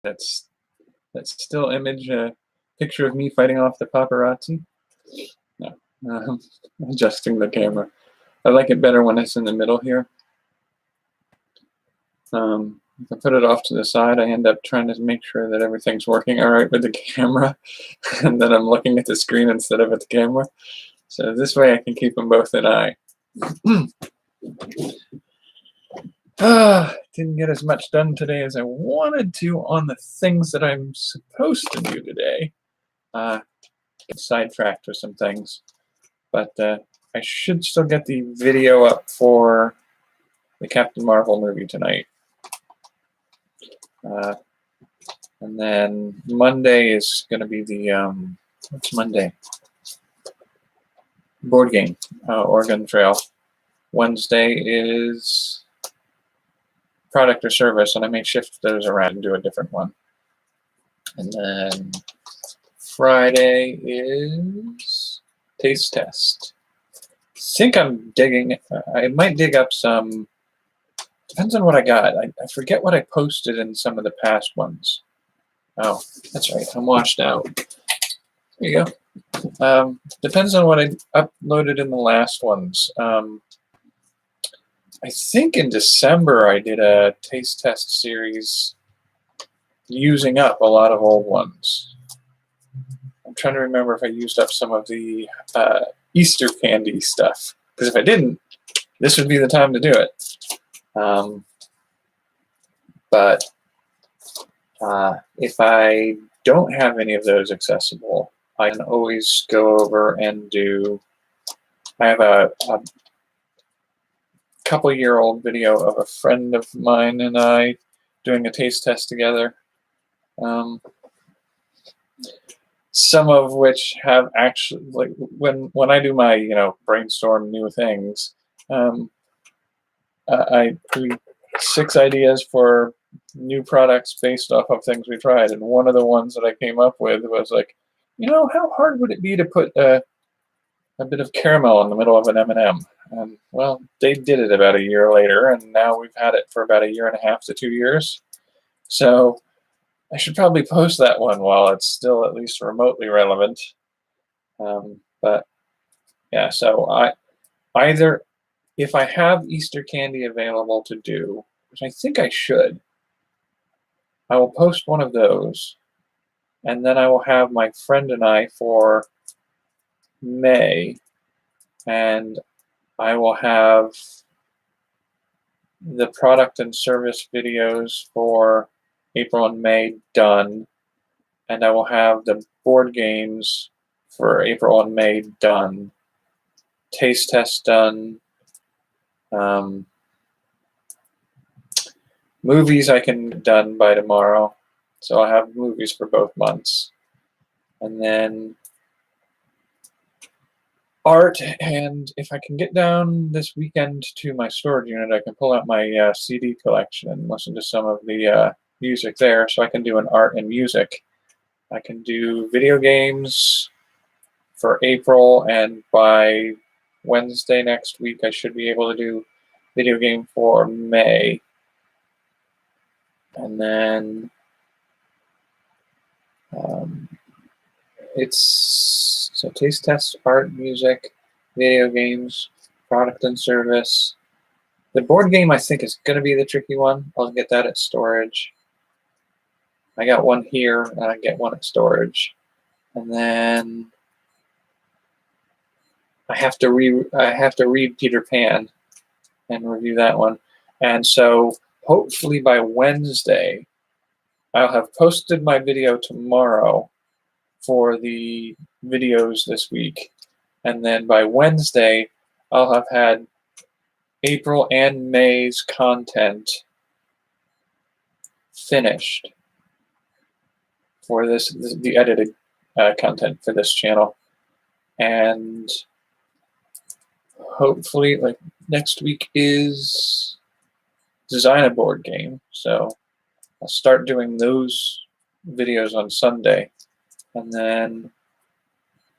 That's that still image, picture of me fighting off the paparazzi. No, adjusting the camera. I like it better when it's in the middle here. If I put it off to the side, I end up trying to make sure that everything's working all right with the camera, and then I'm looking at the screen instead of at the camera. So this way I can keep them both in eye. Didn't get as much done today as I wanted to on the things that I'm supposed to do today. Get sidetracked with some things, but I should still get the video up for the Captain Marvel movie tonight. And then Monday is going to be the, what's Monday? Board game, Oregon Trail. Wednesday is product or service, and I may shift those around and do a different one. And then Friday is taste test. I think I'm digging, I might dig up some, depends on what I got. I forget what I posted in some of the past ones. Oh, that's right, I'm washed out. There you go. Depends on what I uploaded in the last ones. I think in December I did a taste test series using up a lot of old ones. I'm trying to remember if I used up some of the Easter candy stuff, because if I didn't, this would be the time to do it. But if I don't have any of those accessible, I can always go over and do, I have a couple-year-old video of a friend of mine and I doing a taste test together. Some of which have actually, like when I do my brainstorm new things, I create 6 ideas for new products based off of things we tried, and one of the ones that I came up with was like, how hard would it be to put a bit of caramel in the middle of an M&M? And well, they did it about a year later, and now we've had it for about 1.5 to 2 years. So I should probably post that one while it's still at least remotely relevant. But yeah, so either if I have Easter candy available to do, which I think I should, I will post one of those, and then I will have my friend and I for May, and I will have the product and service videos for April and May done, and I will have the board games for April and May done, taste test done, movies I can get done by tomorrow, so I'll have movies for both months, and then art, and if I can get down this weekend to my storage unit, I can pull out my CD collection and listen to some of the music there, so I can do an art and music. I can do video games for April, and by Wednesday next week I should be able to do video game for May. And then it's so taste test, art, music, video games, product and service. The board game I think is going to be the tricky one. I'll get that at storage. I got one here, and I get one at storage. And then I have to read Peter Pan and review that one. And so hopefully by Wednesday, I'll have posted my video tomorrow for the videos this week. And then by Wednesday, I'll have had April and May's content finished for the edited content for this channel. And hopefully, like, next week is design a board game, so I'll start doing those videos on Sunday. And then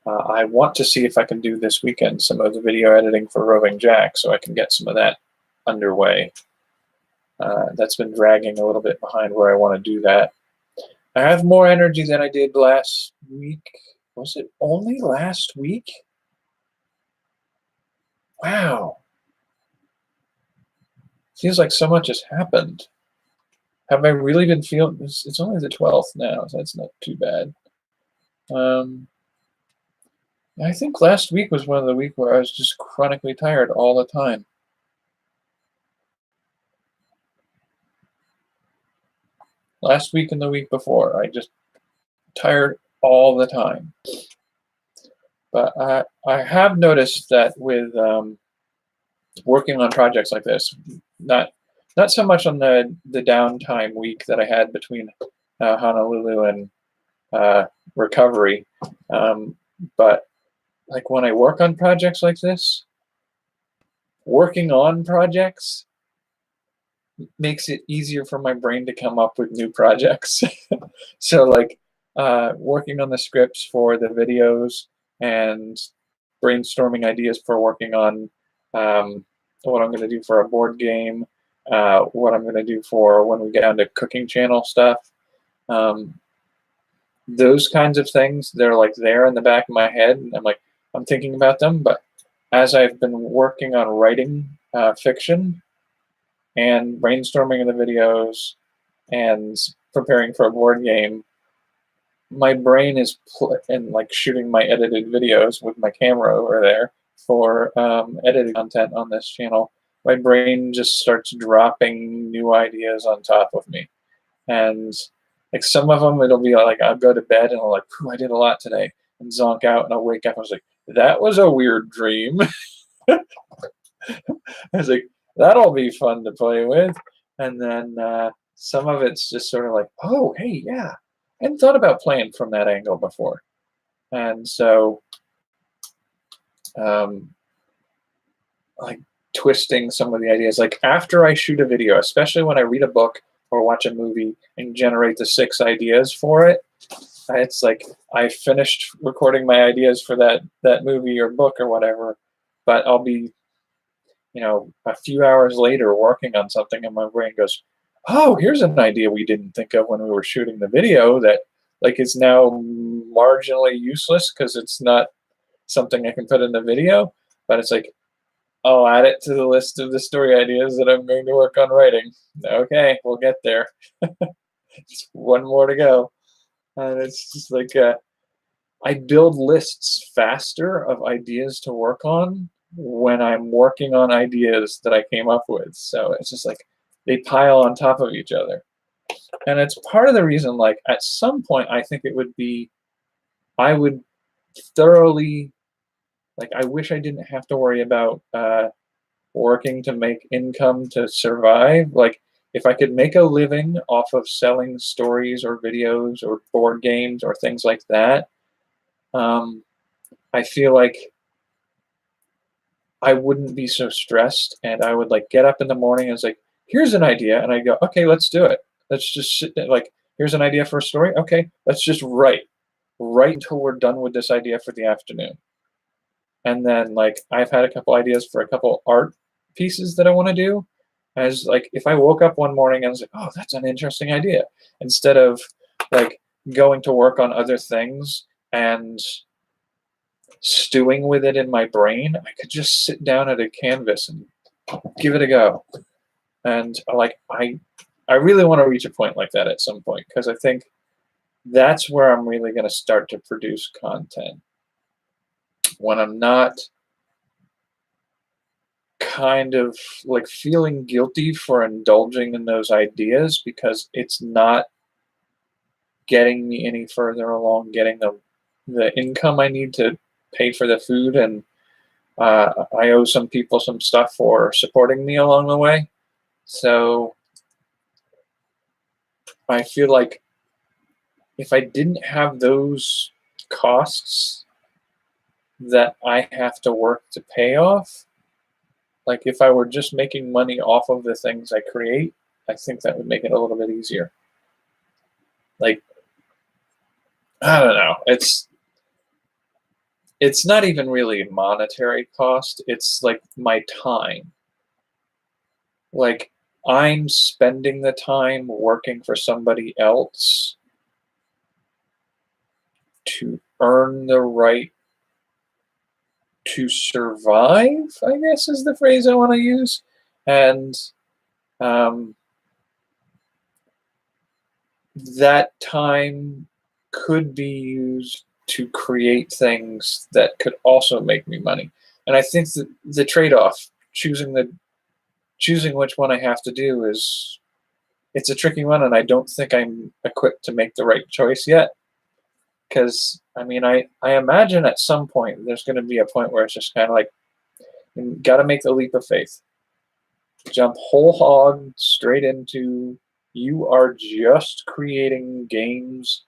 I want to see if I can do this weekend some of the video editing for Roving Jack, so I can get some of that underway. That's been dragging a little bit behind where I want to do that. I have more energy than I did last week. Was it only last week? Wow. Feels like so much has happened. Have I really been feeling this? It's only the 12th now, so that's not too bad. I think last week was one of the weeks where I was just chronically tired all the time. Last week and the week before, I just tired all the time. But I have noticed that with working on projects like this, not so much on the downtime week that I had between Honolulu and recovery, but like when I work on projects like this, working on projects makes it easier for my brain to come up with new projects. So like working on the scripts for the videos and brainstorming ideas for working on what I'm going to do for a board game, what I'm going to do for when we get down to cooking channel stuff. Those kinds of things, they're like there in the back of my head, and I'm thinking about them. But as I've been working on writing fiction and brainstorming in the videos and preparing for a board game, my brain is and like shooting my edited videos with my camera over there for edited content on this channel. My brain just starts dropping new ideas on top of me, and like some of them, it'll be like I'll go to bed and I'll like, I did a lot today, and zonk out, and I'll wake up. I was like, that was a weird dream. I was like, that'll be fun to play with. And then some of it's just sort of like, oh, hey, yeah, I hadn't thought about playing from that angle before. And so, like twisting some of the ideas, like after I shoot a video, especially when I read a book or watch a movie and generate the 6 ideas for it, it's like I finished recording my ideas for that movie or book or whatever, but I'll be, a few hours later working on something, and my brain goes, oh, here's an idea we didn't think of when we were shooting the video that like is now marginally useless because it's not something I can put in the video, but it's like, I'll add it to the list of the story ideas that I'm going to work on writing. Okay, we'll get there. Just one more to go. And it's just like I build lists faster of ideas to work on when I'm working on ideas that I came up with. So it's just like they pile on top of each other. And it's part of the reason, like at some point, I think it would be, I would thoroughly, like I wish I didn't have to worry about working to make income to survive. Like if I could make a living off of selling stories or videos or board games or things like that, I feel like I wouldn't be so stressed, and I would like get up in the morning and it's like, here's an idea, and I go, okay, let's do it. Let's just sit there. Like, here's an idea for a story. Okay, let's just write until we're done with this idea for the afternoon. And then like I've had a couple ideas for a couple art pieces that I want to do. As like if I woke up one morning and I was like, oh, that's an interesting idea, instead of like going to work on other things and stewing with it in my brain, I could just sit down at a canvas and give it a go. And like I really want to reach a point like that at some point, because I think that's where I'm really going to start to produce content, when I'm not kind of like feeling guilty for indulging in those ideas because it's not getting me any further along getting the income I need to pay for the food, and I owe some people some stuff for supporting me along the way. So I feel like if I didn't have those costs that I have to work to pay off, like if I were just making money off of the things I create, I think that would make it a little bit easier. Like, I don't know. It's not even really monetary cost. It's like my time. Like I'm spending the time working for somebody else to earn the right to survive, I guess is the phrase I want to use. And um, that time could be used to create things that could also make me money. And I think that the trade-off, choosing which one I have to do, is it's a tricky one, and I don't think I'm equipped to make the right choice yet. Because I mean, I imagine at some point there's going to be a point where it's just kind of like, you got to make the leap of faith, jump whole hog straight into, you are just creating games,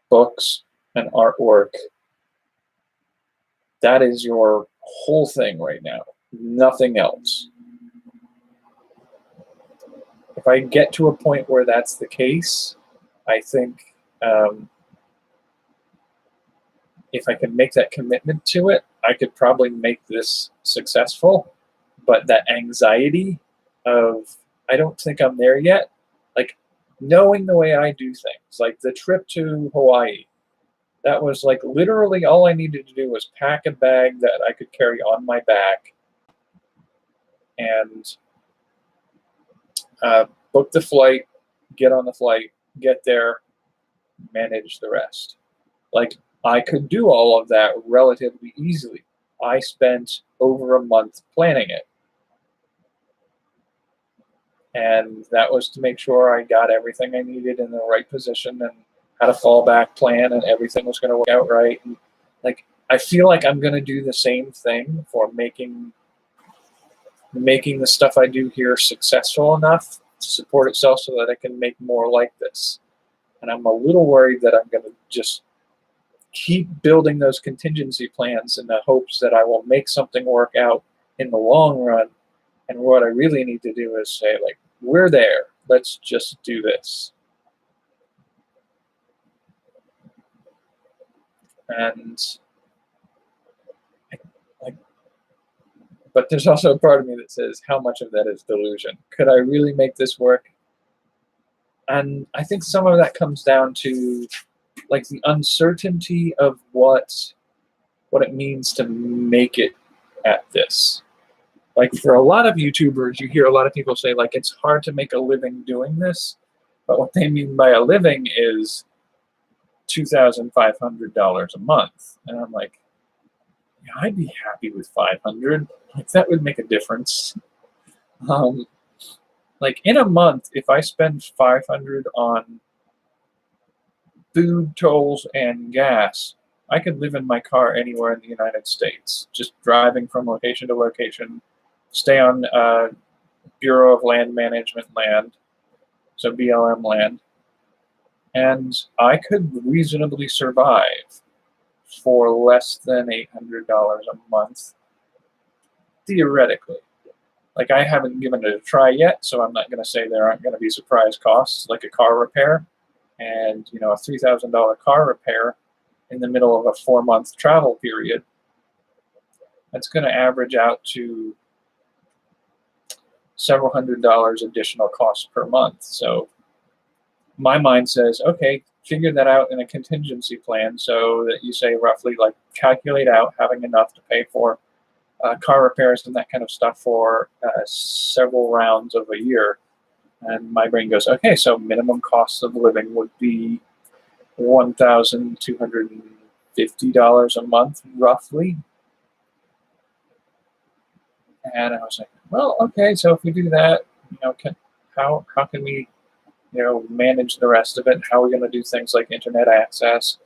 books, and artwork. That is your whole thing right now, nothing else. If I get to a point where that's the case, I think if I can make that commitment to it, I could probably make this successful. But that anxiety of, I don't think I'm there yet, like knowing the way I do things, like the trip to Hawaii, that was like literally all I needed to do was pack a bag that I could carry on my back and book the flight, get on the flight, get there, manage the rest. Like, I could do all of that relatively easily. I spent over a month planning it. And that was to make sure I got everything I needed in the right position and had a fallback plan, and everything was going to work out right. And like, I feel like I'm going to do the same thing for making the stuff I do here successful enough to support itself so that I can make more like this. And I'm a little worried that I'm going to just keep building those contingency plans in the hopes that I will make something work out in the long run. And what I really need to do is say, like, we're there. Let's just do this. And like, but there's also a part of me that says, how much of that is delusion? Could I really make this work? And I think some of that comes down to like the uncertainty of what it means to make it at this. Like, for a lot of YouTubers, you hear a lot of people say, like, it's hard to make a living doing this. But what they mean by a living is $2,500 a month. And I'm like, yeah, I'd be happy with 500. Like, that would make a difference. Like, in a month, if I spend 500 on food, tolls, and gas, I could live in my car anywhere in the United States, just driving from location to location, stay on Bureau of Land Management land, so BLM land, and I could reasonably survive for less than $800 a month, theoretically. Like, I haven't given it a try yet, so I'm not going to say there aren't going to be surprise costs, like a car repair. And, you know, a $3,000 car repair in the middle of a 4-month travel period, that's going to average out to several $100s additional costs per month. So my mind says, okay, figure that out in a contingency plan so that you say roughly, like, calculate out having enough to pay for car repairs and that kind of stuff for several rounds of a year. And my brain goes, okay, so minimum cost of living would be $1,250 a month, roughly. And I was like, well, okay, so if we do that, you know, how can we, you know, manage the rest of it? How are we going to do things like internet access?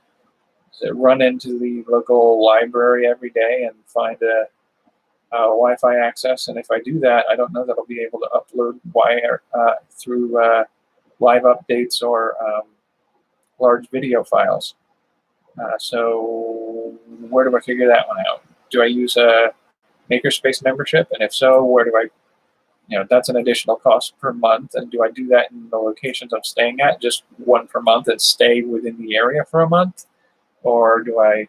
Run into the local library every day and find a Wi-Fi access, and if I do that, I don't know that I'll be able to upload wire through live updates or large video files. So where do I figure that one out? Do I use a Makerspace membership? And if so, where do I, you know, that's an additional cost per month. And do I do that in the locations I'm staying at, just one per month, and stay within the area for a month? Or do I,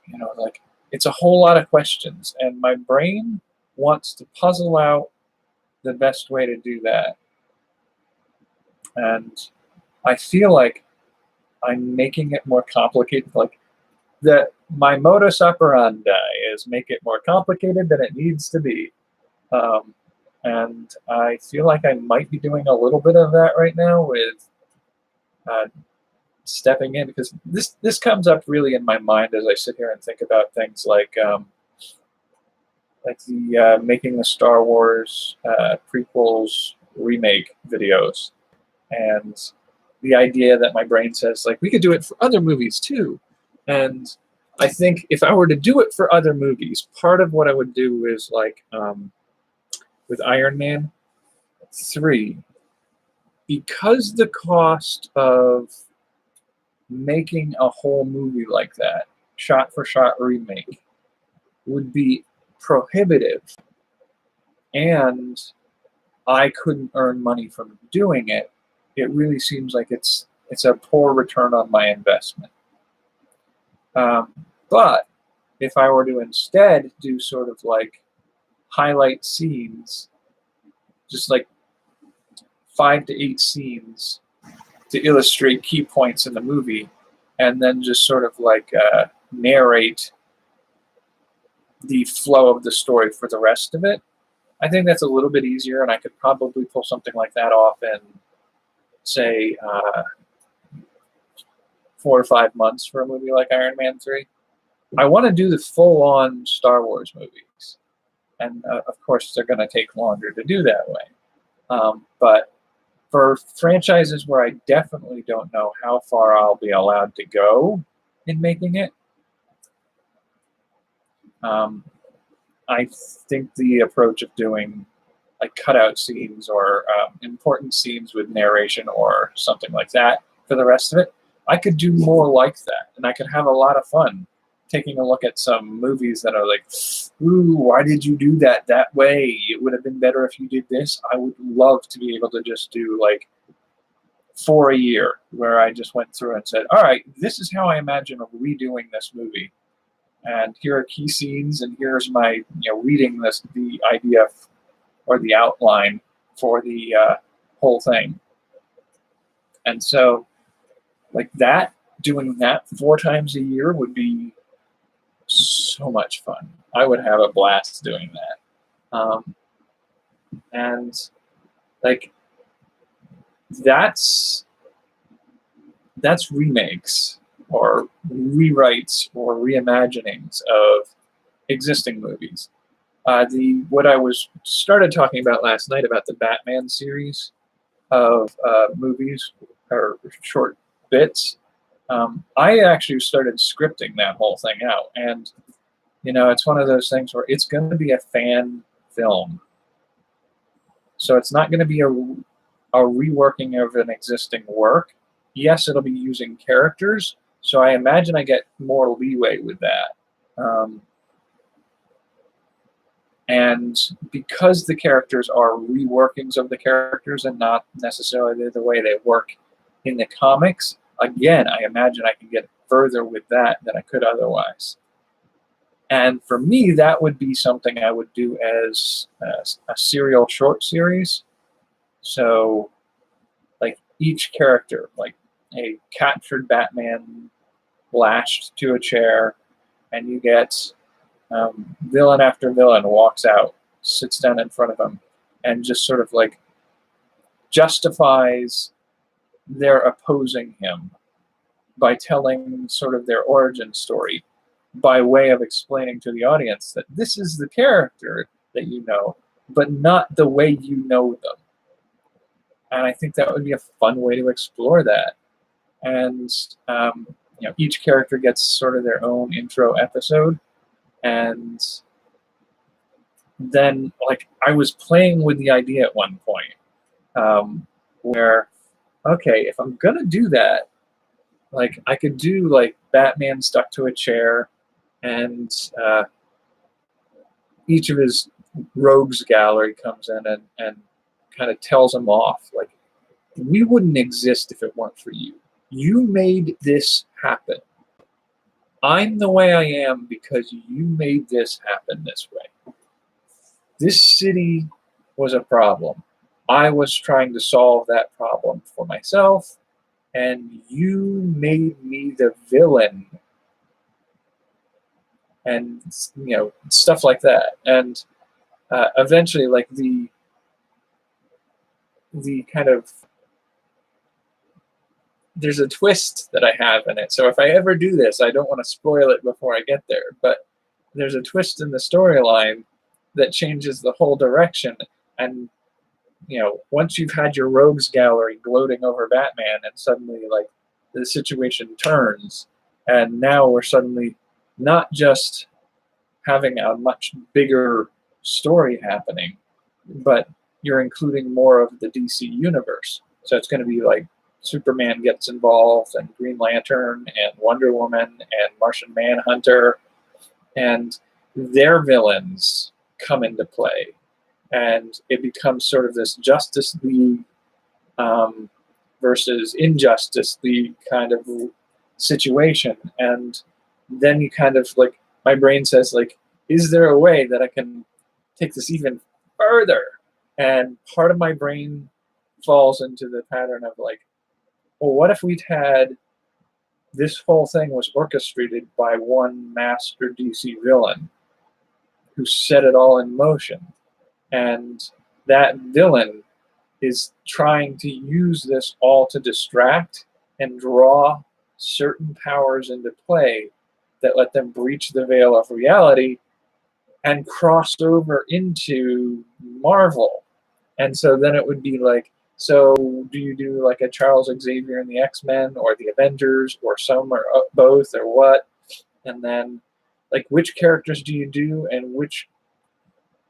you know, like, it's a whole lot of questions, and my brain wants to puzzle out the best way to do that. And I feel like I'm making it more complicated. Like, that my modus operandi is make it more complicated than it needs to be. Um, and I feel like I might be doing a little bit of that right now with uh, stepping in, because this comes up really in my mind as I sit here and think about things like the making the Star Wars prequels remake videos, and the idea that my brain says, like, we could do it for other movies too. And I think if I were to do it for other movies, part of what I would do is like with Iron Man 3, because the cost of making a whole movie like that, shot for shot remake, would be prohibitive, and I couldn't earn money from doing it, it really seems like it's a poor return on my investment. Um, but if I were to instead do sort of like highlight scenes, just like 5 to 8 scenes to illustrate key points in the movie, and then just sort of like narrate the flow of the story for the rest of it, I think that's a little bit easier, and I could probably pull something like that off in, say, 4 or 5 months for a movie like Iron Man 3. I want to do the full-on Star Wars movies, and of course they're going to take longer to do that way. But for franchises where I definitely don't know how far I'll be allowed to go in making it, I think the approach of doing like cutout scenes or important scenes with narration or something like that for the rest of it, I could do more like that, and I could have a lot of fun taking a look at some movies that are like, ooh, why did you do that way? It would have been better if you did this. I would love to be able to just do like for a year where I just went through and said, all right, this is how I imagine redoing this movie. And here are key scenes, and here's my, reading the idea or the outline for the whole thing. And so, like that, doing that 4 times a year would be so much fun. I would have a blast doing that. And like that's remakes or rewrites or reimaginings of existing movies. What I was started talking about last night about the Batman series of movies or short bits. I actually started scripting that whole thing out, and it's one of those things where it's going to be a fan film, so it's not going to be a reworking of an existing work. Yes, it'll be using characters, so I imagine I get more leeway with that. And because the characters are reworkings of the characters and not necessarily the way they work in the comics, again, I imagine I can get further with that than I could otherwise. And for me, that would be something I would do as a serial short series. So, like each character, like a captured Batman lashed to a chair, and you get villain after villain walks out, sits down in front of him, and just sort of like justifies their opposing him by telling sort of their origin story by way of explaining to the audience that this is the character that you know, but not the way you know them. And I think that would be a fun way to explore that. And each character gets sort of their own intro episode. And then, like, I was playing with the idea at one point where, okay, if I'm gonna do that, like, I could do like Batman stuck to a chair, and each of his rogues gallery comes in and kind of tells him off, like, we wouldn't exist if it weren't for you. You made this happen. I'm the way I am because you made this happen this way. This city was a problem. I was trying to solve that problem for myself, and you made me the villain and stuff like that. And eventually, like the kind of, there's a twist that I have in it. So if I ever do this, I don't want to spoil it before I get there, but there's a twist in the storyline that changes the whole direction. And once you've had your rogues gallery gloating over Batman, and suddenly like the situation turns, and now we're suddenly not just having a much bigger story happening, but you're including more of the DC universe. So it's going to be like Superman gets involved, and Green Lantern, and Wonder Woman, and Martian Manhunter, and their villains come into play. And it becomes sort of this Justice League versus Injustice League kind of situation. And then you kind of like, my brain says like, is there a way that I can take this even further? And part of my brain falls into the pattern of like, well, what if we'd had this whole thing was orchestrated by one master DC villain who set it all in motion? And that villain is trying to use this all to distract and draw certain powers into play that let them breach the veil of reality and cross over into Marvel. And so then it would be like, so do you do like a Charles Xavier in the X-Men, or the Avengers, or some, or both, or what? And then like, which characters do you do, and which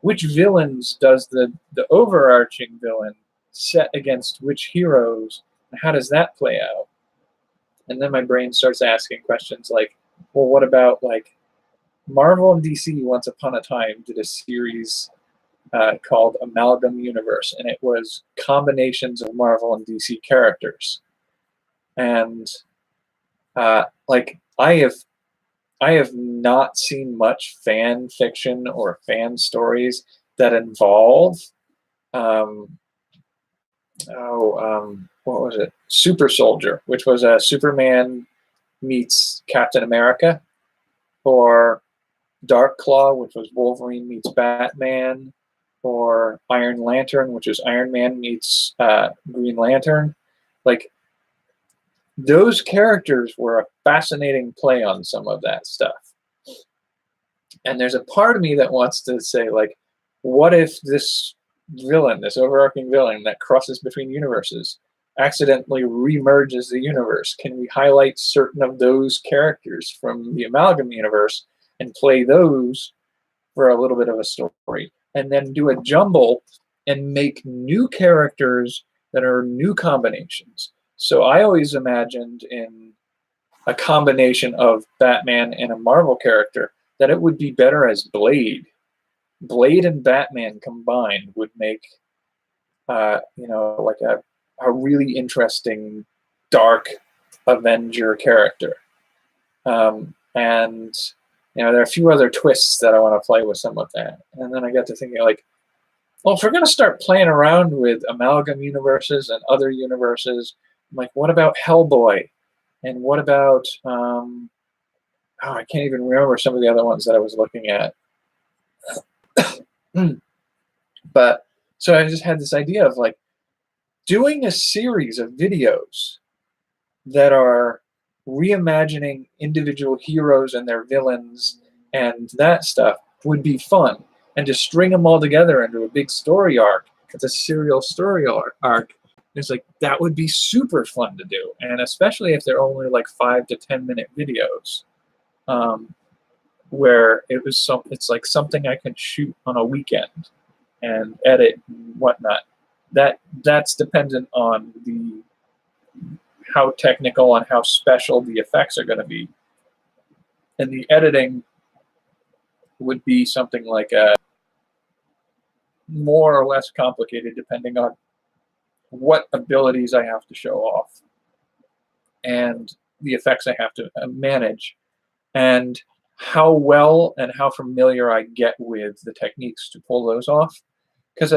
villains does the overarching villain set against which heroes, and how does that play out? And then my brain starts asking questions like, well, what about like Marvel and DC once upon a time did a series called Amalgam Universe, and it was combinations of Marvel and DC characters. And like I have not seen much fan fiction or fan stories that involve what was it? Super Soldier, which was a Superman meets Captain America, or Dark Claw, which was Wolverine meets Batman, or Iron Lantern, which is Iron Man meets Green Lantern. Like, those characters were a fascinating play on some of that stuff. And there's a part of me that wants to say, like, what if this villain, this overarching villain that crosses between universes, accidentally remerges the universe? Can we highlight certain of those characters from the Amalgam universe and play those for a little bit of a story? And then do a jumble and make new characters that are new combinations. So I always imagined in a combination of Batman and a Marvel character that it would be better as Blade. Blade and Batman combined would make, like a really interesting dark Avenger character. And there are a few other twists that I want to play with some of that. And then I got to thinking, like, well, if we're going to start playing around with Amalgam universes and other universes, like, what about Hellboy? And what about, I can't even remember some of the other ones that I was looking at. But so I just had this idea of like doing a series of videos that are reimagining individual heroes and their villains, and that stuff would be fun. And to string them all together into a big story arc, it's a serial story arc. It's like, that would be super fun to do. And especially if they're only like 5 to 10 minute videos, where it's like something I can shoot on a weekend and edit and whatnot. That's dependent on how technical and how special the effects are going to be. And the editing would be something like a more or less complicated depending on what abilities I have to show off and the effects I have to manage, and how well and how familiar I get with the techniques to pull those off. Because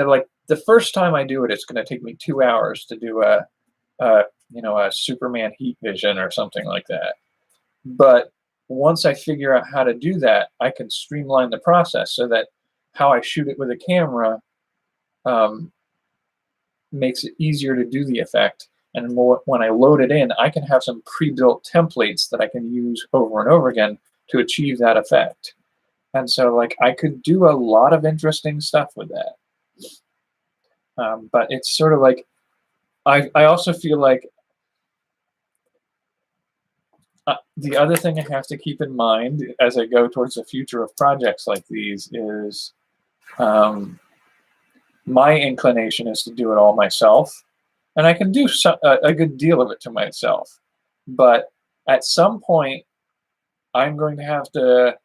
the first time I do it, it's going to take me 2 hours to do a Superman heat vision or something like that. But once I figure out how to do that, I can streamline the process so that how I shoot it with a camera um, makes it easier to do the effect. And when I load it in, I can have some pre-built templates that I can use over and over again to achieve that effect. And so, like, I could do a lot of interesting stuff with that. But it's sort of like, I also feel like the other thing I have to keep in mind as I go towards the future of projects like these is my inclination is to do it all myself. And I can do a good deal of it to myself. But at some point, I'm going to have to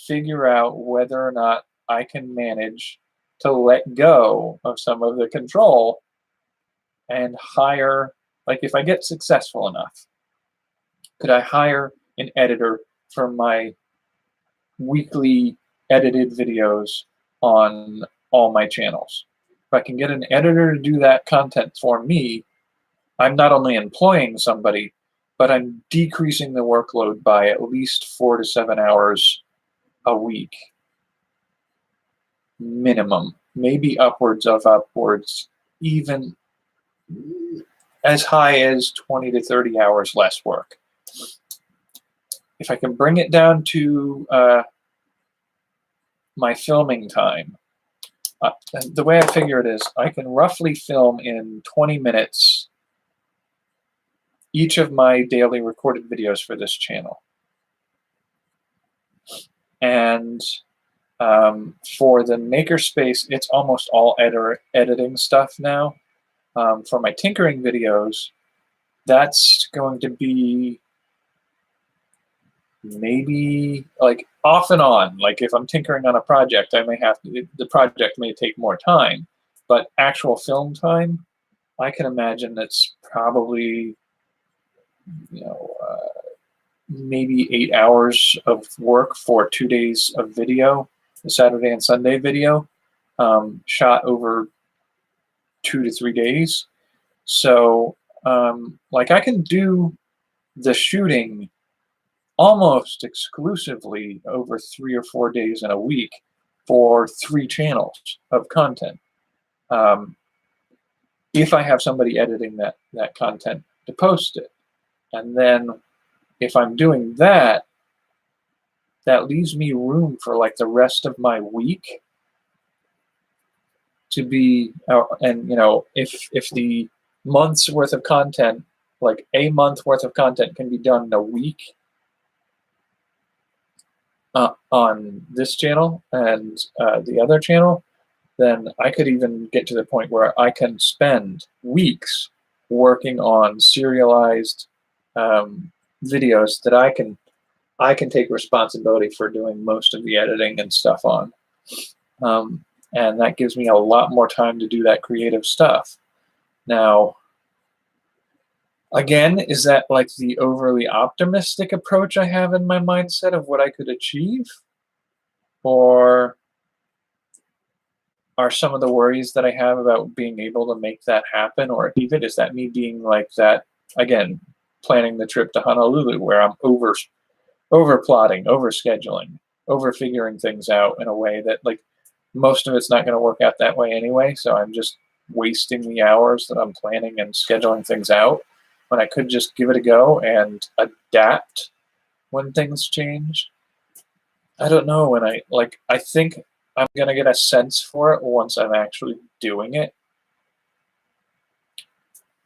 figure out whether or not I can manage to let go of some of the control and hire, like if I get successful enough, could I hire an editor for my weekly edited videos on all my channels? If I can get an editor to do that content for me, I'm not only employing somebody, but I'm decreasing the workload by at least 4 to 7 hours a week, minimum, maybe upwards, even as high as 20 to 30 hours less work. If I can bring it down to my filming time, the way I figure it is, I can roughly film in 20 minutes each of my daily recorded videos for this channel. And for the makerspace, it's almost all editing stuff now. For my tinkering videos, that's going to be maybe like off and on. Like if I'm tinkering on a project, the project may take more time, but actual film time, I can imagine that's probably, maybe 8 hours of work for 2 days of video, the Saturday and Sunday video, shot over 2 to 3 days. So, like I can do the shooting almost exclusively over 3 or 4 days in a week for 3 channels of content. If I have somebody editing that content to post it. And then if I'm doing that, that leaves me room for like the rest of my week to be, and if the month's worth of content, like a month worth of content can be done in a week on this channel and the other channel, then I could even get to the point where I can spend weeks working on serialized videos that I can take responsibility for doing most of the editing and stuff on. And that gives me a lot more time to do that creative stuff. Now, again, is that like the overly optimistic approach I have in my mindset of what I could achieve? Or are some of the worries that I have about being able to make that happen or achieve it, is that me being like that, again, planning the trip to Honolulu where I'm over plotting, over scheduling, over figuring things out in a way that like most of it's not going to work out that way anyway. So I'm just wasting the hours that I'm planning and scheduling things out when I could just give it a go and adapt when things change. I don't know. I think I'm going to get a sense for it once I'm actually doing it.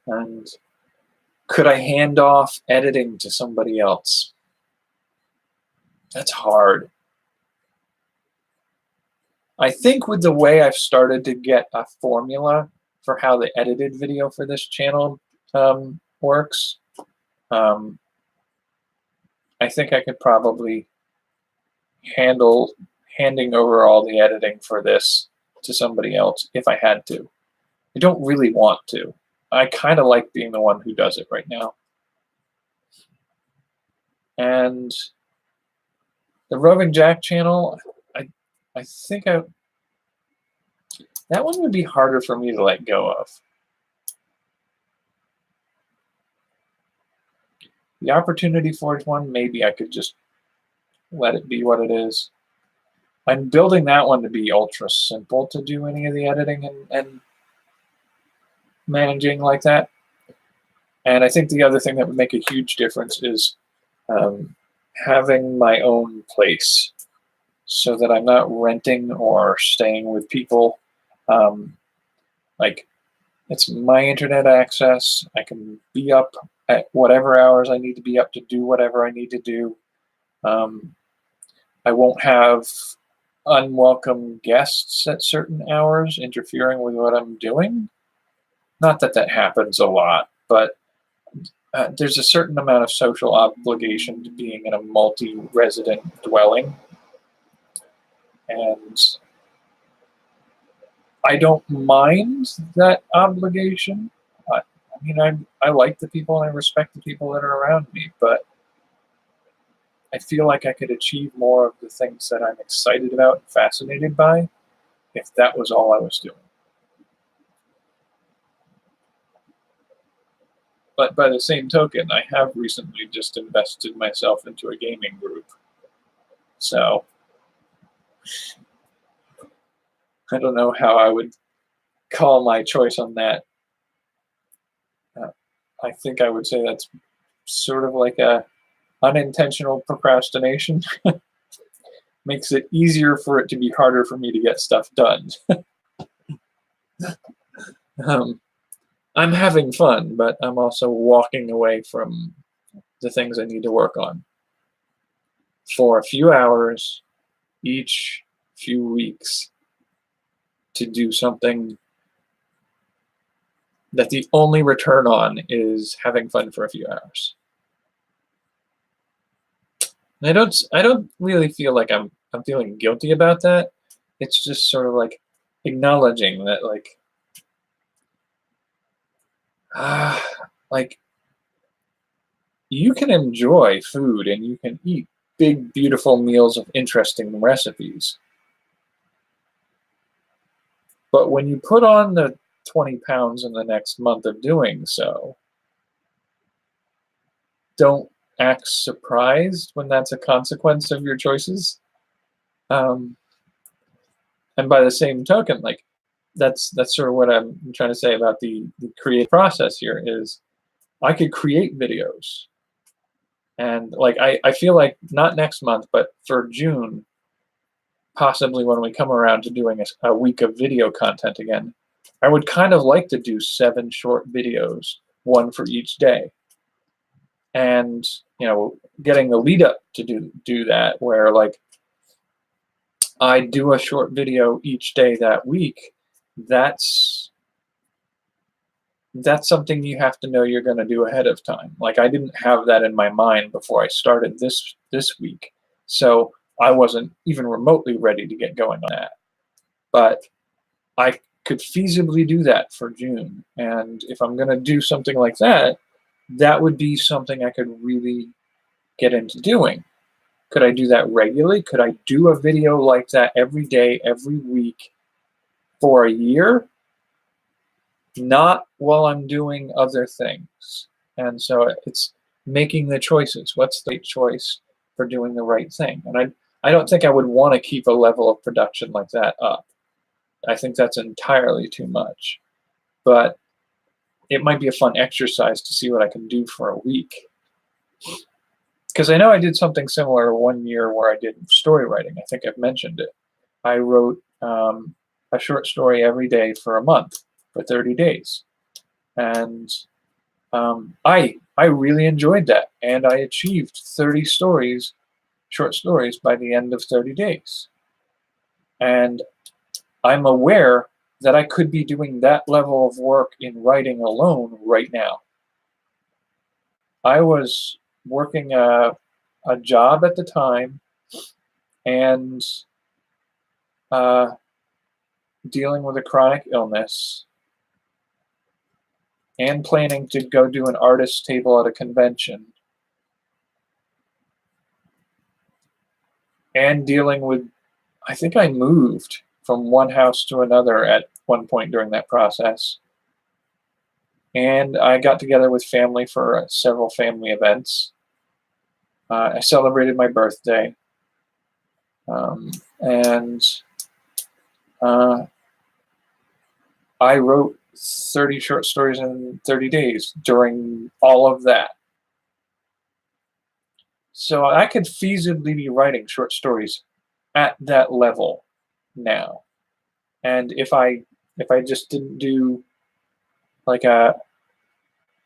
And could I hand off editing to somebody else? That's hard. I think with the way I've started to get a formula for how the edited video for this channel works, I think I could probably handing over all the editing for this to somebody else if I had to. I don't really want to. I kind of like being the one who does it right now. And the Roving Jack channel, I think that one would be harder for me to let go of. The Opportunity Forge one, maybe I could just let it be what it is. I'm building that one to be ultra simple to do any of the editing and managing like that. And I think the other thing that would make a huge difference is having my own place so that I'm not renting or staying with people. Like, it's my internet access. I can be up at whatever hours I need to be up to do whatever I need to do. I won't have unwelcome guests at certain hours interfering with what I'm doing. Not that that happens a lot, but there's a certain amount of social obligation to being in a multi-resident dwelling. And I don't mind that obligation. I mean, I like the people and I respect the people that are around me, but I feel like I could achieve more of the things that I'm excited about and fascinated by if that was all I was doing. But by the same token, I have recently just invested myself into a gaming group. So I don't know how I would call my choice on that. I think I would say that's sort of like a unintentional procrastination. Makes it easier for it to be harder for me to get stuff done. I'm having fun, but I'm also walking away from the things I need to work on for a few hours each few weeks to do something that the only return on is having fun for a few hours. And I don't really feel like I'm feeling guilty about that. It's just sort of like acknowledging that, like you can enjoy food and you can eat big, beautiful meals of interesting recipes. But when you put on the 20 pounds in the next month of doing so, don't act surprised when that's a consequence of your choices. And by the same token, like that's sort of what I'm trying to say about the creative process here is I could create videos. And like I feel like not next month, but for June, possibly when we come around to doing a week of video content again, I would kind of like to do 7 short videos, one for each day. And getting the lead up to do that, where like I do a short video each day that week, that's something you have to know you're going to do ahead of time. Like I didn't have that in my mind before I started this week, so I wasn't even remotely ready to get going on that. But I could feasibly do that for June, and if I'm going to do something like that, that would be something I could really get into doing. Could I do that regularly? Could I do a video like that every day, every week for a year? Not while I'm doing other things. And so it's making the choices. What's the right choice for doing the right thing? And I don't think I would want to keep a level of production like that up. I think that's entirely too much. But it might be a fun exercise to see what I can do for a week. Because I know I did something similar one year where I did story writing. I think I've mentioned it. I wrote a short story every day for a month, for 30 days. And I really enjoyed that. And I achieved 30 stories, short stories, by the end of 30 days. And I'm aware that I could be doing that level of work in writing alone right now. I was working a job at the time and dealing with a chronic illness and planning to go do an artist's table at a convention and dealing with, I think I moved from one house to another at one point during that process. And I got together with family for several family events. I celebrated my birthday. And I wrote 30 short stories in 30 days during all of that. So I could feasibly be writing short stories at that level now. And if I just didn't do like a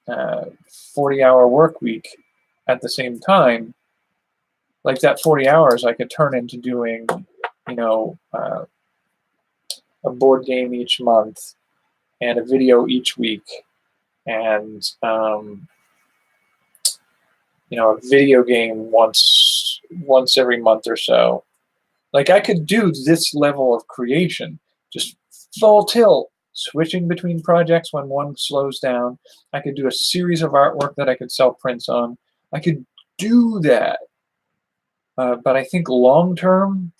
40-hour work week at the same time, like that 40 hours I could turn into doing, you know, a board game each month and a video each week, and you know, a video game once every month or so. Like I could do this level of creation, just full tilt, switching between projects when one slows down. I could do a series of artwork that I could sell prints on. I could do that. But I think long term,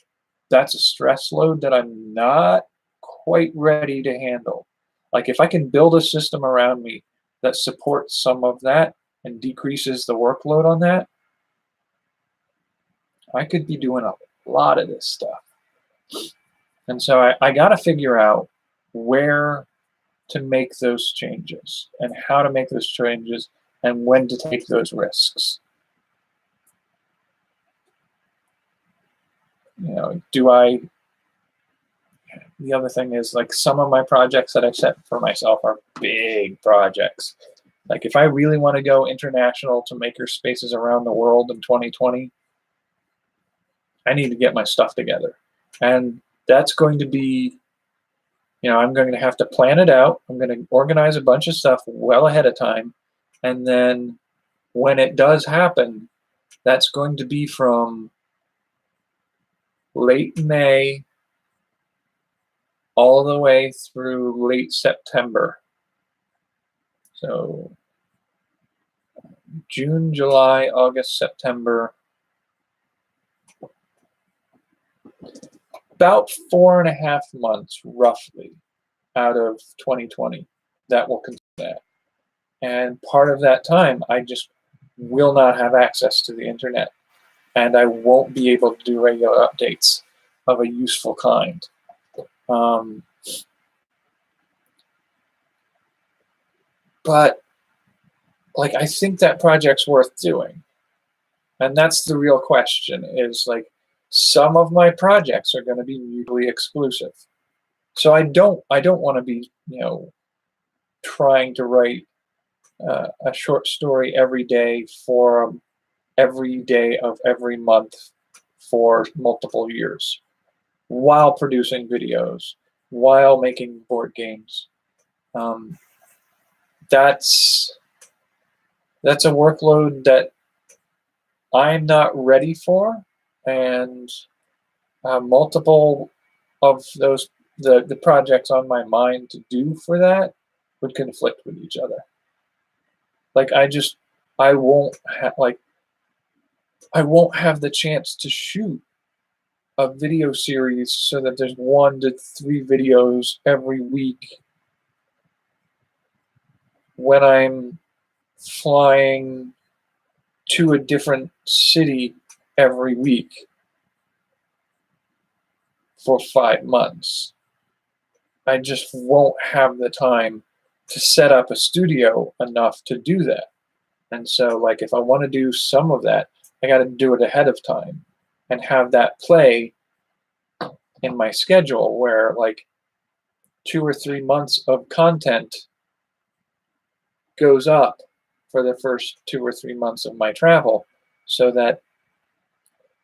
that's a stress load that I'm not quite ready to handle. Like if I can build a system around me that supports some of that and decreases the workload on that, I could be doing a lot of this stuff. And so I got to figure out where to make those changes and how to make those changes and when to take those risks. You know, the other thing is, like, some of my projects that I've set for myself are big projects. Like if I really want to go international to maker spaces around the world in 2020, I need to get my stuff together. And that's going to be, you know, I'm going to have to plan it out. I'm going to organize a bunch of stuff well ahead of time. And then when it does happen, that's going to be from late May all the way through late September. So June, July, August, September. About 4.5 months, roughly, out of 2020 that will consume that. And part of that time, I just will not have access to the internet. And I won't be able to do regular updates of a useful kind. But like, I think that project's worth doing. And that's the real question, is like, some of my projects are going to be mutually exclusive. So I don't want to be, you know, trying to write a short story every day for every day of every month for multiple years, while producing videos, while making board games. That's a workload that I'm not ready for, and multiple of those the projects on my mind to do for that would conflict with each other. Like I won't have the chance to shoot a video series so that there's 1 to 3 videos every week when I'm flying to a different city every week for 5 months. I just won't have the time to set up a studio enough to do that. And so, like, if I want to do some of that, I got to do it ahead of time and have that play in my schedule, where like 2 or 3 months of content goes up for the first 2 or 3 months of my travel, so that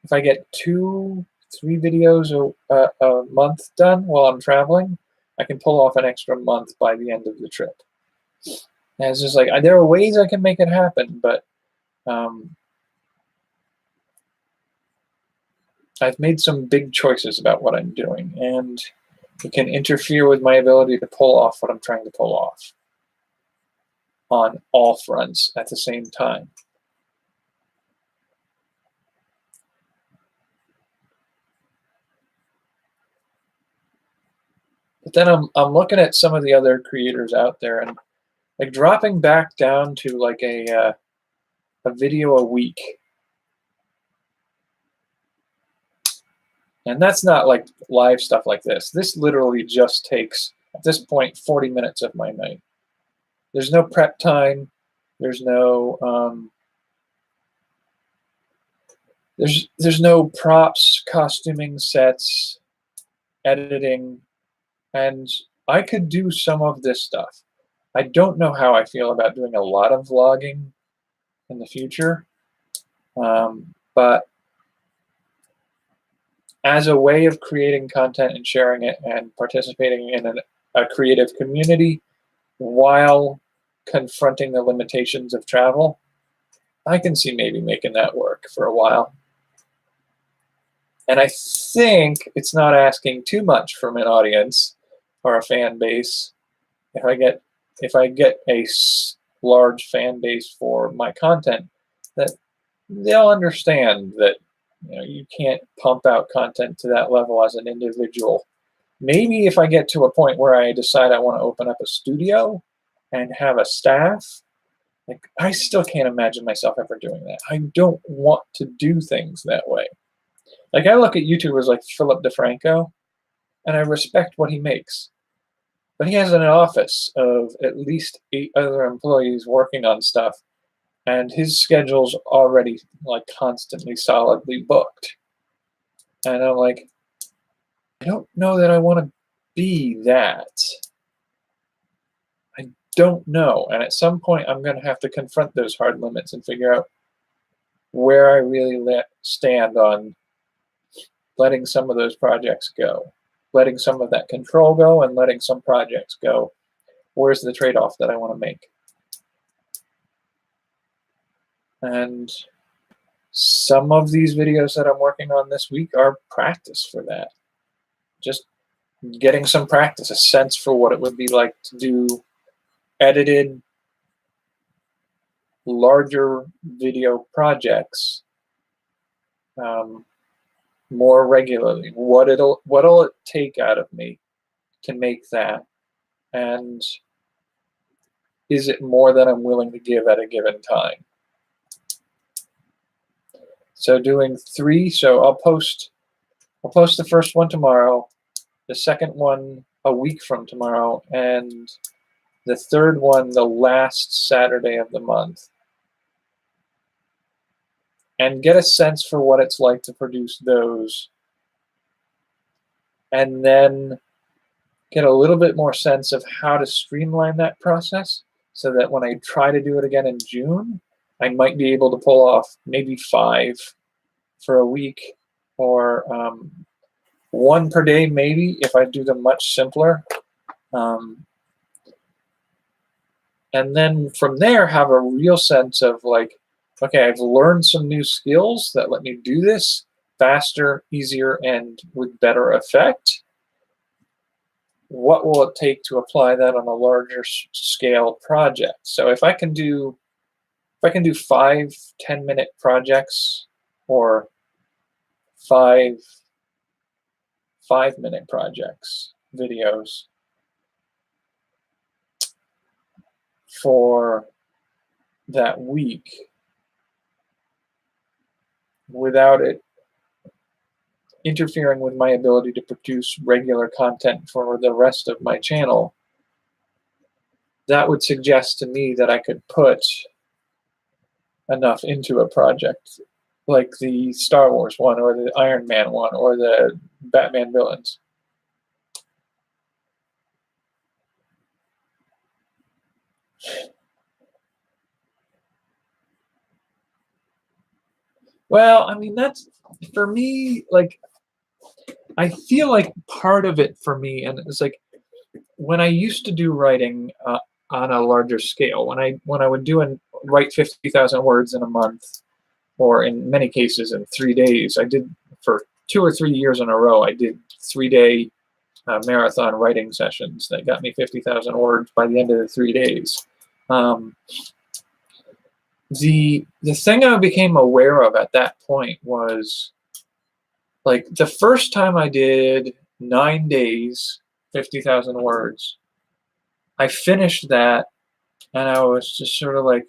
if I get 2, 3 videos a month done while I'm traveling, I can pull off an extra month by the end of the trip. And it's just like, there are ways I can make it happen, but I've made some big choices about what I'm doing, and it can interfere with my ability to pull off what I'm trying to pull off on all fronts at the same time. But then I'm looking at some of the other creators out there, and like dropping back down to like a video a week And that's not like live stuff like this. This literally just takes, at this point, 40 minutes of my night. There's no prep time. There's no there's no props, costuming, sets, editing, and I could do some of this stuff. I don't know how I feel about doing a lot of vlogging in the future, but as a way of creating content and sharing it and participating in a creative community while confronting the limitations of travel, I can see maybe making that work for a while. And I think it's not asking too much from an audience or a fan base. If I get a large fan base for my content, that they'll understand that you can't pump out content to that level as an individual. Maybe if I get to a point where I decide I want to open up a studio and have a staff, like I still can't imagine myself ever doing that. I don't want to do things that way. Like I look at YouTubers like Philip DeFranco, and I respect what he makes. But he has an office of at least 8 other employees working on stuff, and his schedule's already like constantly solidly booked. And I'm like, I don't know that I want to be that. I don't know. And at some point, I'm going to have to confront those hard limits and figure out where I really stand on letting some of those projects go, letting some of that control go, and letting some projects go. Where's the trade-off that I want to make? And some of these videos that I'm working on this week are practice for that. Just getting some practice, a sense for what it would be like to do edited, larger video projects more regularly. What'll it take out of me to make that? And is it more than I'm willing to give at a given time? So doing 3, so I'll post the first one tomorrow, the second one a week from tomorrow, and the third one the last Saturday of the month. And get a sense for what it's like to produce those. And then get a little bit more sense of how to streamline that process so that when I try to do it again in June, I might be able to pull off maybe 5 for a week, or 1 per day maybe if I do them much simpler. And then from there have a real sense of like, okay, I've learned some new skills that let me do this faster, easier, and with better effect. What will it take to apply that on a larger scale project? So if I can do 5 10-minute projects, or 5 5-minute projects, videos for that week without it interfering with my ability to produce regular content for the rest of my channel, that would suggest to me that I could put enough into a project like the Star Wars one, or the Iron Man one, or the Batman villains. Well, I mean, that's, for me, like, I feel like part of it for me, and it's like, when I used to do writing on a larger scale, when I would write 50,000 words in a month, or in many cases in 3 days, I did for 2 or 3 years in a row, I did 3-day marathon writing sessions that got me 50,000 words by the end of the 3 days. The thing I became aware of at that point was, like, the first time I did 9 days, 50,000 words, I finished that, and I was just sort of like,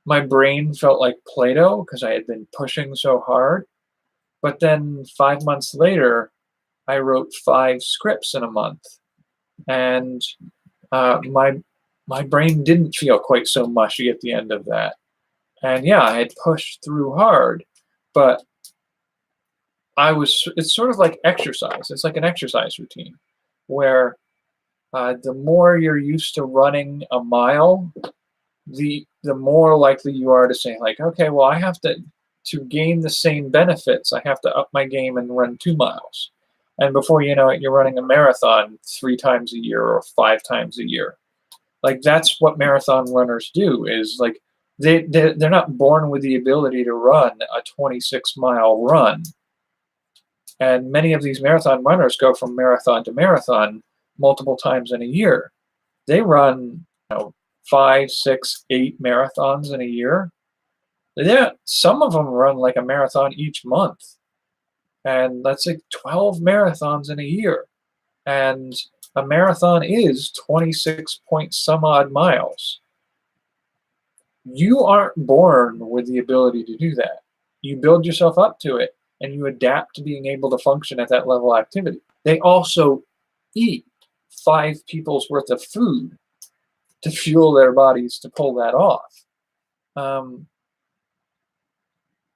my brain felt like Play-Doh because I had been pushing so hard. But then 5 months later, I wrote 5 scripts in a month, and my brain didn't feel quite so mushy at the end of that. And yeah, I had pushed through hard, but it's sort of like exercise. It's like an exercise routine where the more you're used to running a mile, the more likely you are to say, like, okay, well, I have to gain the same benefits, I have to up my game and run 2 miles. And before you know it, you're running a marathon 3 times a year or 5 times a year. Like, that's what marathon runners do, is like they're not born with the ability to run a 26-mile run. And many of these marathon runners go from marathon to marathon multiple times in a year. They run, 5, 6, 8 marathons in a year. Some of them run like a marathon each month. And that's like 12 marathons in a year. And a marathon is 26 point some odd miles. You aren't born with the ability to do that. You build yourself up to it, and you adapt to being able to function at that level of activity. They also eat 5 people's worth of food to fuel their bodies to pull that off.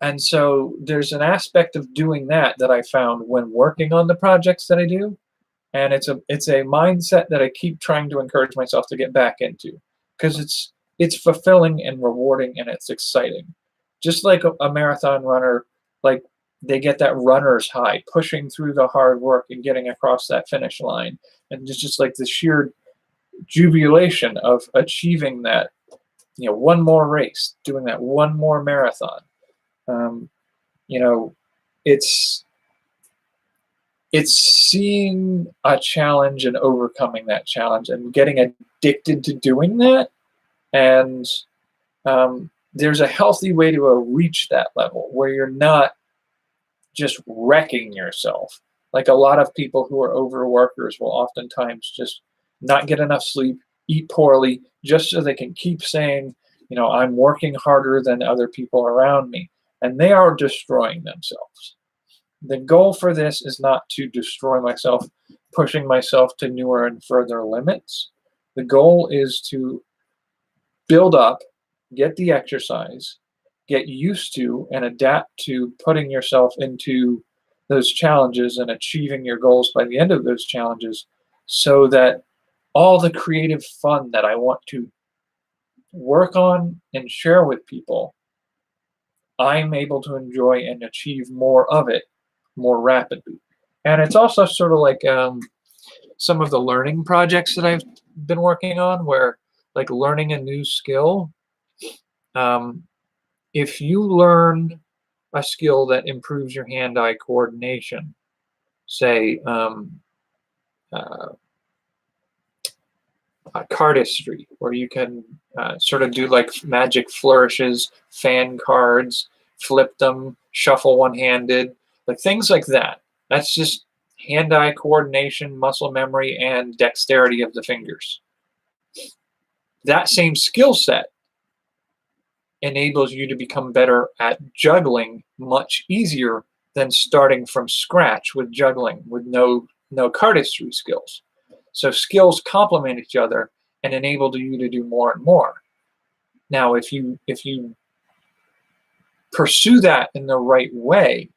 And so there's an aspect of doing that I found when working on the projects that I do, and it's a mindset that I keep trying to encourage myself to get back into, because it's fulfilling and rewarding and it's exciting. Just like a marathon runner, like, they get that runner's high, pushing through the hard work and getting across that finish line, and it's just like the sheer jubilation of achieving that, one more race, doing that one more marathon. You know, it's seeing a challenge and overcoming that challenge and getting addicted to doing that. And there's a healthy way to reach that level where you're not just wrecking yourself. Like, a lot of people who are overworkers will oftentimes just not get enough sleep, eat poorly, just so they can keep saying, I'm working harder than other people around me. And they are destroying themselves. The goal for this is not to destroy myself, pushing myself to newer and further limits. The goal is to build up, get the exercise, get used to and adapt to putting yourself into those challenges and achieving your goals by the end of those challenges, so that all the creative fun that I want to work on and share with people, I'm able to enjoy and achieve more of it more rapidly. And it's also sort of like some of the learning projects that I've been working on, where, like, learning a new skill, if you learn a skill that improves your hand-eye coordination, say uh, cardistry, where you can sort of do like magic flourishes, fan cards, flip them, shuffle one-handed, like things like that. That's just hand-eye coordination, muscle memory, and dexterity of the fingers. That same skill set enables you to become better at juggling much easier than starting from scratch with juggling with no cardistry skills. So skills complement each other and enable you to do more and more. Now, if you pursue that in the right way,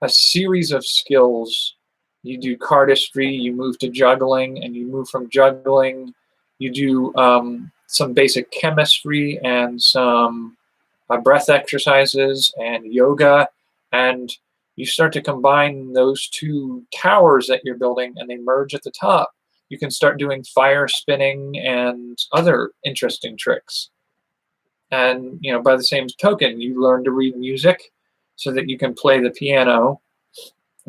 a series of skills, you do cardistry, you move to juggling, and you move from juggling, you do some basic chemistry and some breath exercises and yoga, and you start to combine those 2 towers that you're building, and they merge at the top. You can start doing fire spinning and other interesting tricks. And by the same token, you learn to read music so that you can play the piano,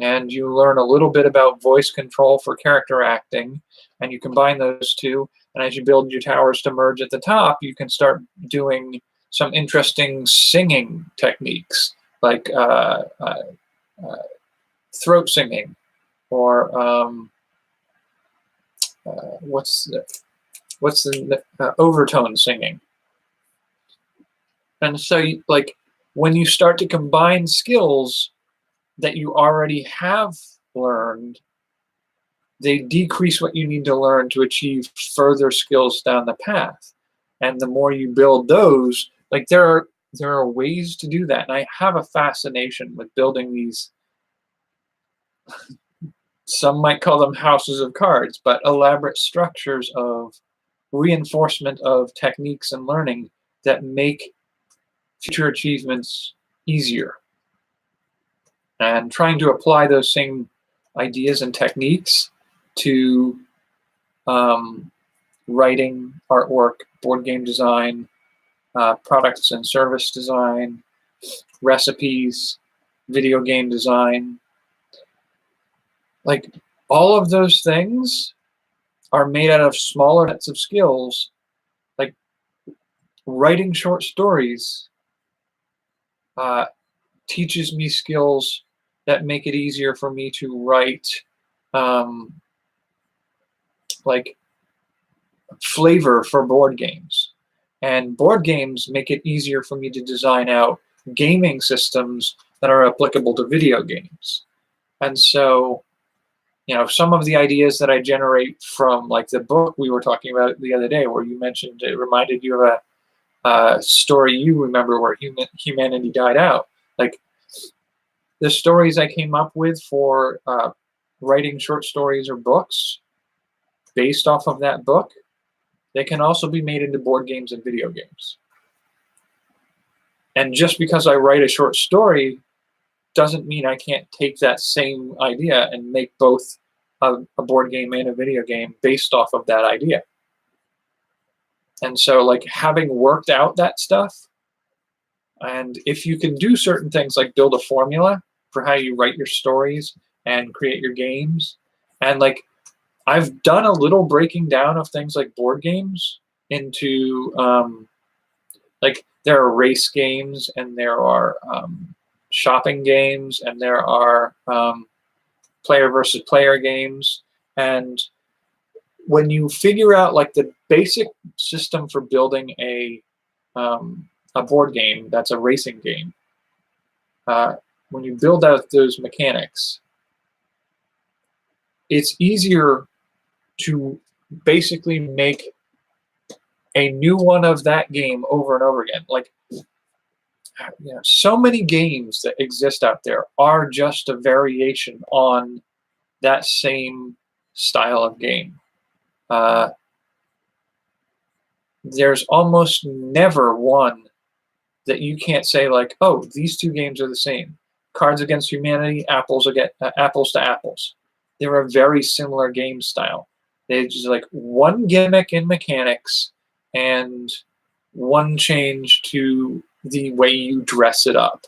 and you learn a little bit about voice control for character acting, and you combine those 2. And as you build your towers to merge at the top, you can start doing some interesting singing techniques, like throat singing, or what's the overtone singing. And so, like, when you start to combine skills that you already have learned, they decrease what you need to learn to achieve further skills down the path. And the more you build those, like there are ways to do that. And I have a fascination with building these, some might call them houses of cards, but elaborate structures of reinforcement of techniques and learning that make future achievements easier. And trying to apply those same ideas and techniques to writing, artwork, board game design, products and service design, recipes, video game design. Like, all of those things are made out of smaller sets of skills. Like, writing short stories teaches me skills that make it easier for me to write like flavor for board games. And board games make it easier for me to design out gaming systems that are applicable to video games. And so, you know, some of the ideas that I generate from, like, the book we were talking about the other day, where you mentioned it reminded you of a story you remember where humanity died out. Like, the stories I came up with for writing short stories or books based off of that book, they can also be made into board games and video games. And just because I write a short story doesn't mean I can't take that same idea and make both a board game and a video game based off of that idea. And so, like, having worked out that stuff, and if you can do certain things like build a formula for how you write your stories and create your games, and, like, I've done a little breaking down of things like board games into, like, there are race games, and there are shopping games, and there are player versus player games. And when you figure out, like, the basic system for building a board game that's a racing game, when you build out those mechanics, it's easier to basically make a new one of that game over and over again. Like, you know, so many games that exist out there are just a variation on that same style of game. There's almost never one that you can't say, like, oh, these two games are the same. Cards Against Humanity, apples to apples. They're a very similar game style. They just, like, one gimmick in mechanics and one change to the way you dress it up.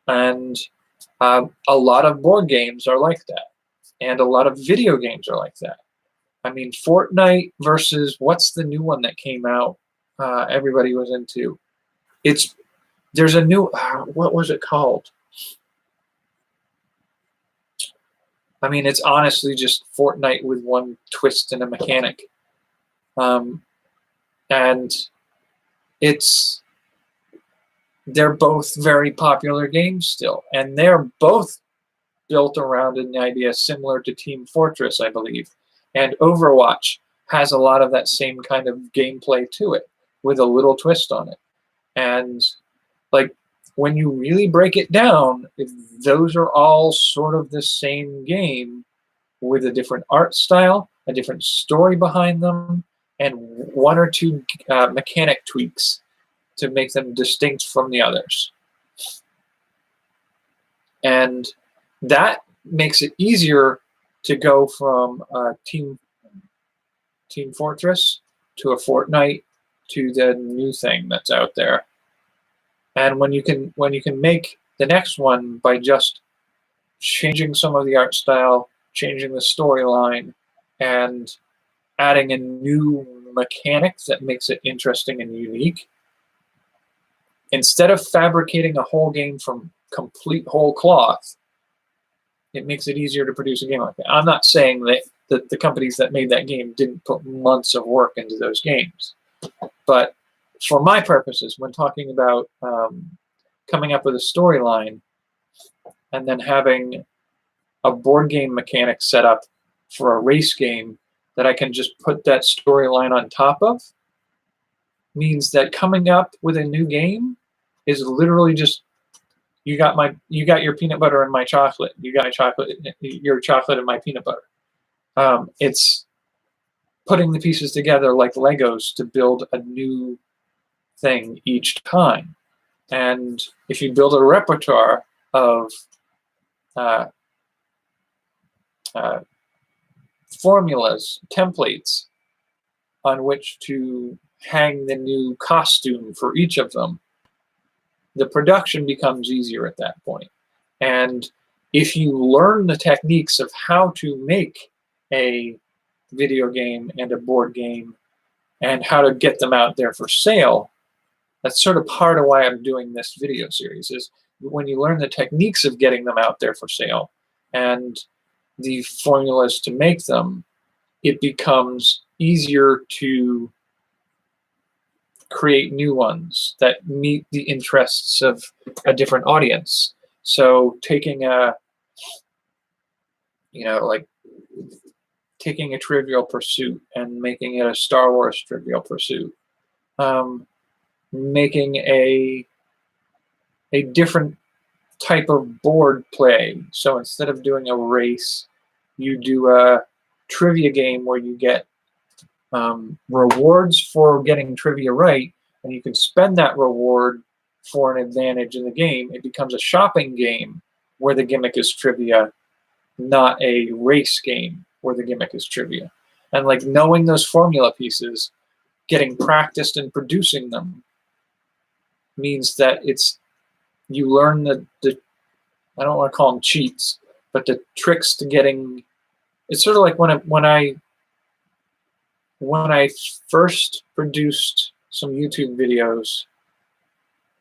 And a lot of board games are like that. And a lot of video games are like that. I mean, Fortnite versus, what's the new one that came out everybody was into? There's a new, what was it called? I mean, it's honestly just Fortnite with one twist and a mechanic. And they're both very popular games still. And they're both built around an idea similar to Team Fortress, I believe. And Overwatch has a lot of that same kind of gameplay to it, with a little twist on it. And, like, when you really break it down, those are all sort of the same game with a different art style, a different story behind them, and one or two mechanic tweaks to make them distinct from the others. And that makes it easier to go from Team Fortress to a Fortnite to the new thing that's out there. And when you can make the next one by just changing some of the art style, changing the storyline, and adding a new mechanic that makes it interesting and unique, instead of fabricating a whole game from complete whole cloth, it makes it easier to produce a game like that. I'm not saying that the companies that made that game didn't put months of work into those games. But for my purposes, when talking about coming up with a storyline, and then having a board game mechanic set up for a race game that I can just put that storyline on top of, means that coming up with a new game is literally just, you got your peanut butter and my chocolate. You got your chocolate and my peanut butter. It's putting the pieces together like Legos to build a new thing each time. And if you build a repertoire of formulas, templates on which to hang the new costume for each of them, the production becomes easier at that point. And if you learn the techniques of how to make a video game and a board game and how to get them out there for sale, that's sort of part of why I'm doing this video series, is when you learn the techniques of getting them out there for sale and the formulas to make them, it becomes easier to create new ones that meet the interests of a different audience. So taking taking a Trivial Pursuit and making it a Star Wars Trivial Pursuit, making a different type of board play. So instead of doing a race, you do a trivia game where you get rewards for getting trivia right, and you can spend that reward for an advantage in the game. It becomes a shopping game where the gimmick is trivia, not a race game where the gimmick is trivia. And like knowing those formula pieces, getting practiced in producing them, means that you learn the I don't want to call them cheats, but the tricks to getting. It's sort of like when I first produced some YouTube videos,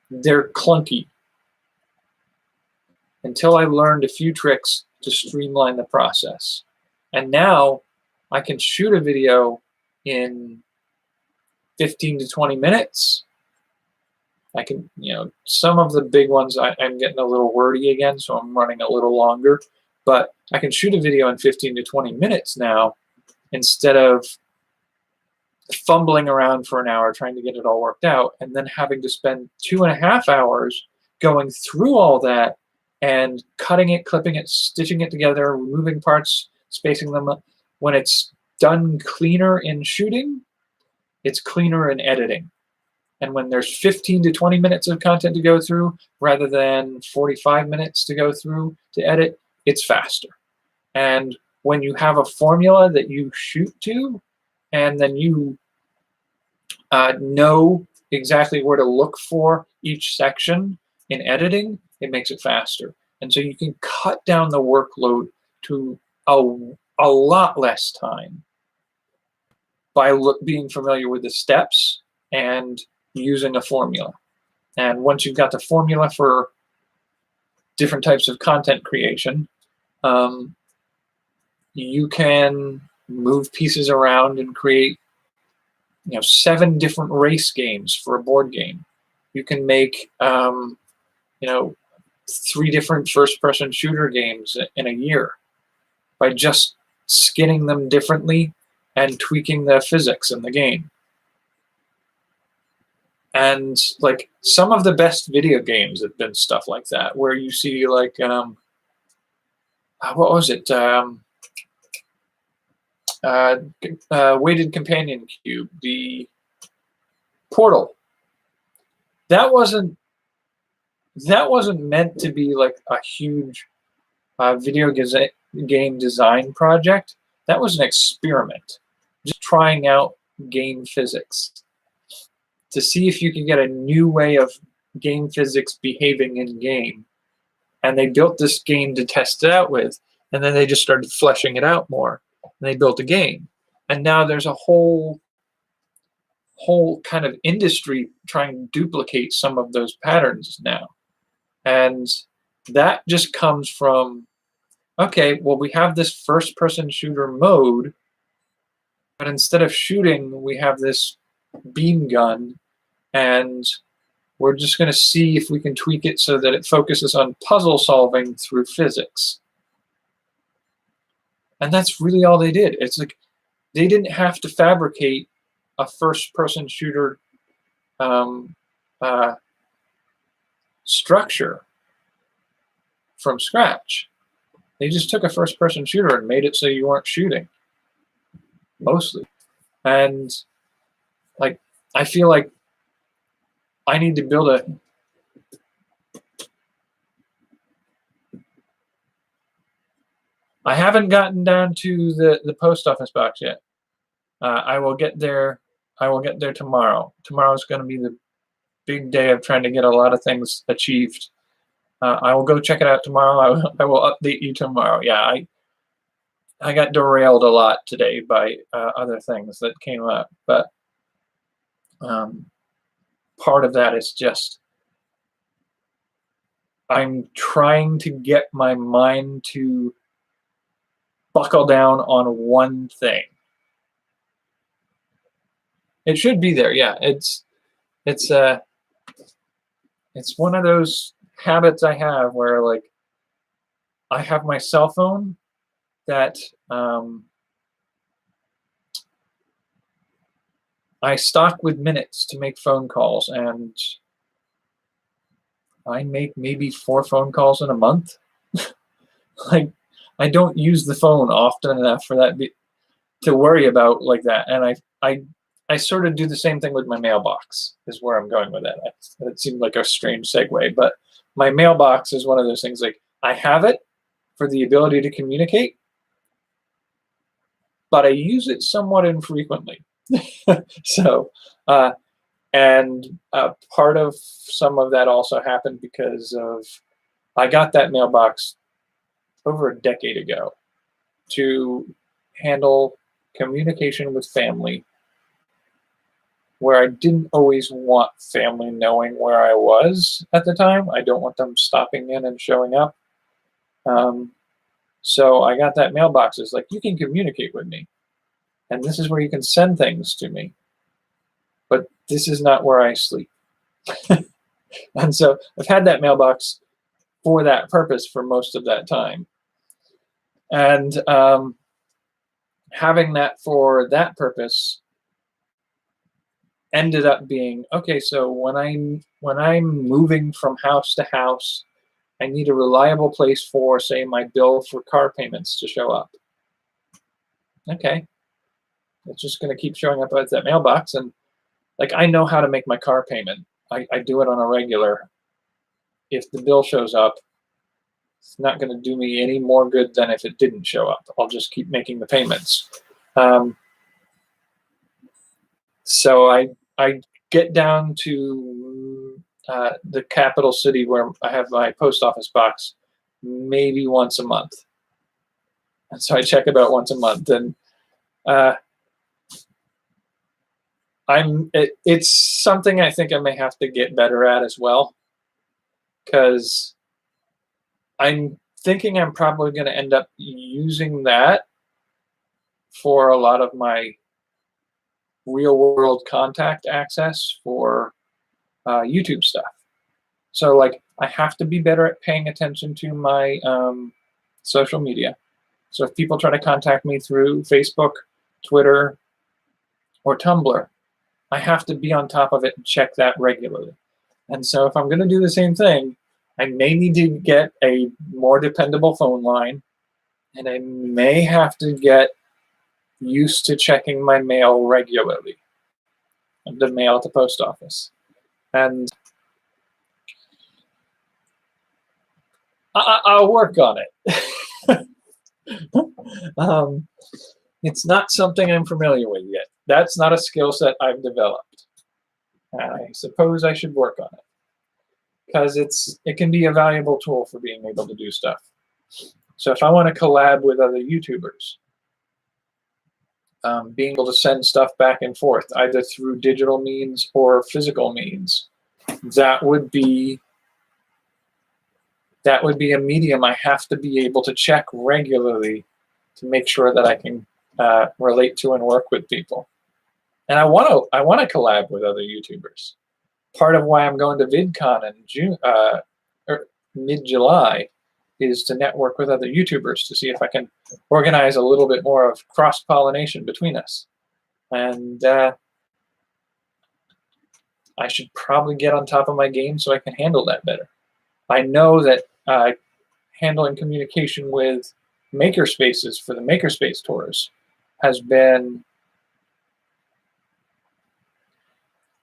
they're clunky until I learned a few tricks to streamline the process. And now I can shoot a video in 15 to 20 minutes. I can, some of the big ones I'm getting a little wordy again, so I'm running a little longer, but I can shoot a video in 15 to 20 minutes now instead of fumbling around for an hour trying to get it all worked out and then having to spend 2.5 hours going through all that and cutting it, clipping it, stitching it together, removing parts, spacing them up. When it's done cleaner in shooting, it's cleaner in editing. And when there's 15 to 20 minutes of content to go through rather than 45 minutes to go through to edit, it's faster. And when you have a formula that you shoot to, and then you know exactly where to look for each section in editing, it makes it faster. And so you can cut down the workload to a lot less time by being familiar with the steps and using a formula. And once you've got the formula for different types of content creation, you can move pieces around and create 7 different race games for a board game. You can make 3 different first-person shooter games in a year by just skinning them differently and tweaking the physics in the game. And like some of the best video games have been stuff like that, where you see like what was it? Weighted Companion Cube, the Portal. That wasn't meant to be like a huge video game design project. That was an experiment, just trying out game physics to see if you can get a new way of game physics behaving in game. And they built this game to test it out with, and then they just started fleshing it out more. And they built a game. And now there's a whole kind of industry trying to duplicate some of those patterns now. And that just comes from, okay, well, we have this first-person shooter mode, but instead of shooting, we have this beam gun, and we're just going to see if we can tweak it so that it focuses on puzzle solving through physics. And that's really all they did. It's like they didn't have to fabricate a first-person shooter structure from scratch. They just took a first-person shooter and made it so you weren't shooting, mostly. And like, I feel like I need to build a I haven't gotten down to the post office box yet. I will get there. I will get there tomorrow. Tomorrow is going to be the big day of trying to get a lot of things achieved. I will go check it out tomorrow. I will update you tomorrow. Yeah, I got derailed a lot today by other things that came up, but part of that is just I'm trying to get my mind to buckle down on one thing. It should be there, yeah. It's one of those habits I have where, like, I have my cell phone that I stock with minutes to make phone calls, and I make maybe 4 phone calls in a month. Like, I don't use the phone often enough for that to worry about like that. And I sort of do the same thing with my mailbox, is where I'm going with that. It seemed like a strange segue, but my mailbox is one of those things, like, I have it for the ability to communicate, but I use it somewhat infrequently. So, and part of some of that also happened because of I got that mailbox over a decade ago to handle communication with family, where I didn't always want family knowing where I was at the time. I don't want them stopping in and showing up. So I got that mailbox. It's like, you can communicate with me, and this is where you can send things to me, but this is not where I sleep. And so I've had that mailbox for that purpose for most of that time. And having that for that purpose ended up being, okay, so when I'm moving from house to house, I need a reliable place for, say, my bill for car payments to show up. Okay, it's just going to keep showing up at that mailbox, and like, I know how to make my car payment. I do it on a regular. If the bill shows up, it's not going to do me any more good than if it didn't show up. I'll just keep making the payments. So I get down to the capital city where I have my post office box maybe once a month. And so I check about once a month, and it's something I think I may have to get better at as well, because I'm thinking I'm probably going to end up using that for a lot of my real world contact access for YouTube stuff. So, like, I have to be better at paying attention to my social media. So if people try to contact me through Facebook, Twitter, or Tumblr, I have to be on top of it and check that regularly. And so if I'm going to do the same thing, I may need to get a more dependable phone line, and I may have to get used to checking my mail regularly, the mail at the post office. And I'll work on it. It's not something I'm familiar with yet. That's not a skill set I've developed. I suppose I should work on it, because it can be a valuable tool for being able to do stuff. So if I want to collab with other YouTubers, being able to send stuff back and forth, either through digital means or physical means, that would be a medium I have to be able to check regularly to make sure that I can relate to and work with people. And I want to collab with other YouTubers. part of why I'm going to VidCon in June or mid-July is to network with other YouTubers to see if I can organize a little bit more of cross-pollination between us. And I should probably get on top of my game so I can handle that better. I know that handling communication with makerspaces for the makerspace tours has been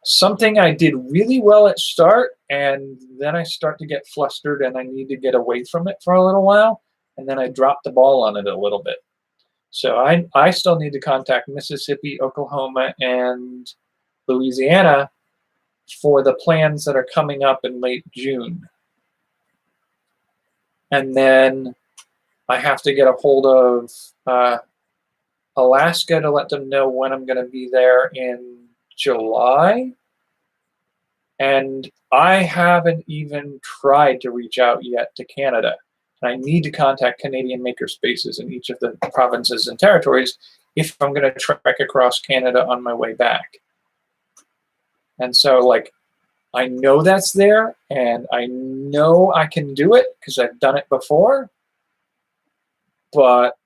something I did really well at start, and then I start to get flustered and I need to get away from it for a little while, and then I drop the ball on it a little bit. So I still need to contact Mississippi, Oklahoma, and Louisiana for the plans that are coming up in late June. And then I have to get a hold of Alaska to let them know when I'm going to be there in July. And I haven't even tried to reach out yet to Canada. And I need to contact Canadian makerspaces in each of the provinces and territories if I'm going to trek across Canada on my way back. And so, like, I know that's there, and I know I can do it because I've done it before, but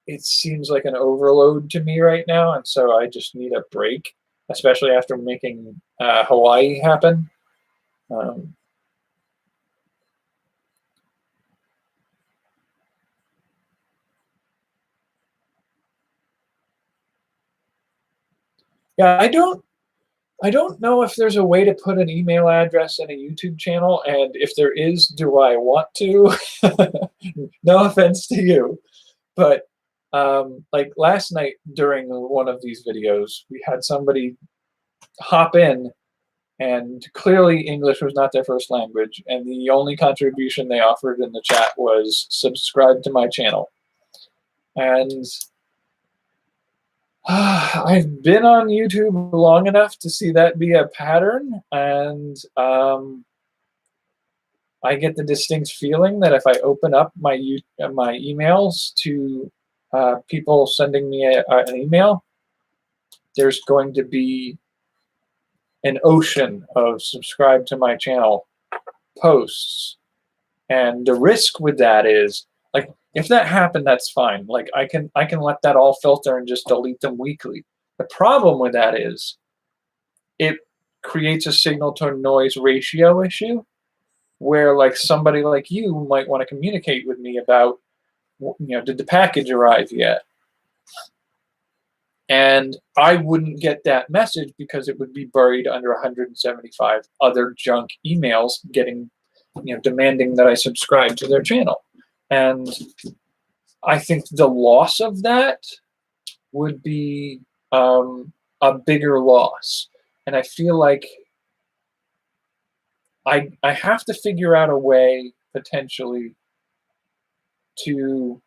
it seems like an overload to me right now, and so I just need a break, especially after making Hawaii happen. Yeah, I don't know if there's a way to put an email address in a YouTube channel, and if there is, do I want to? No offense to you, but like last night during one of these videos, we had somebody hop in, and clearly English was not their first language, and the only contribution they offered in the chat was subscribe to my channel. And I've been on YouTube long enough to see that be a pattern, and I get the distinct feeling that if I open up my emails to people sending me an email, there's going to be an ocean of subscribe to my channel posts. And the risk with that is, like, if that happened, that's fine. Like, I can let that all filter and just delete them weekly. The problem with that is it creates a signal to noise ratio issue where, like, somebody like you might want to communicate with me about, did the package arrive yet? And I wouldn't get that message because it would be buried under 175 other junk emails getting, demanding that I subscribe to their channel. And I think the loss of that would be a bigger loss. And I feel like I have to figure out a way potentially to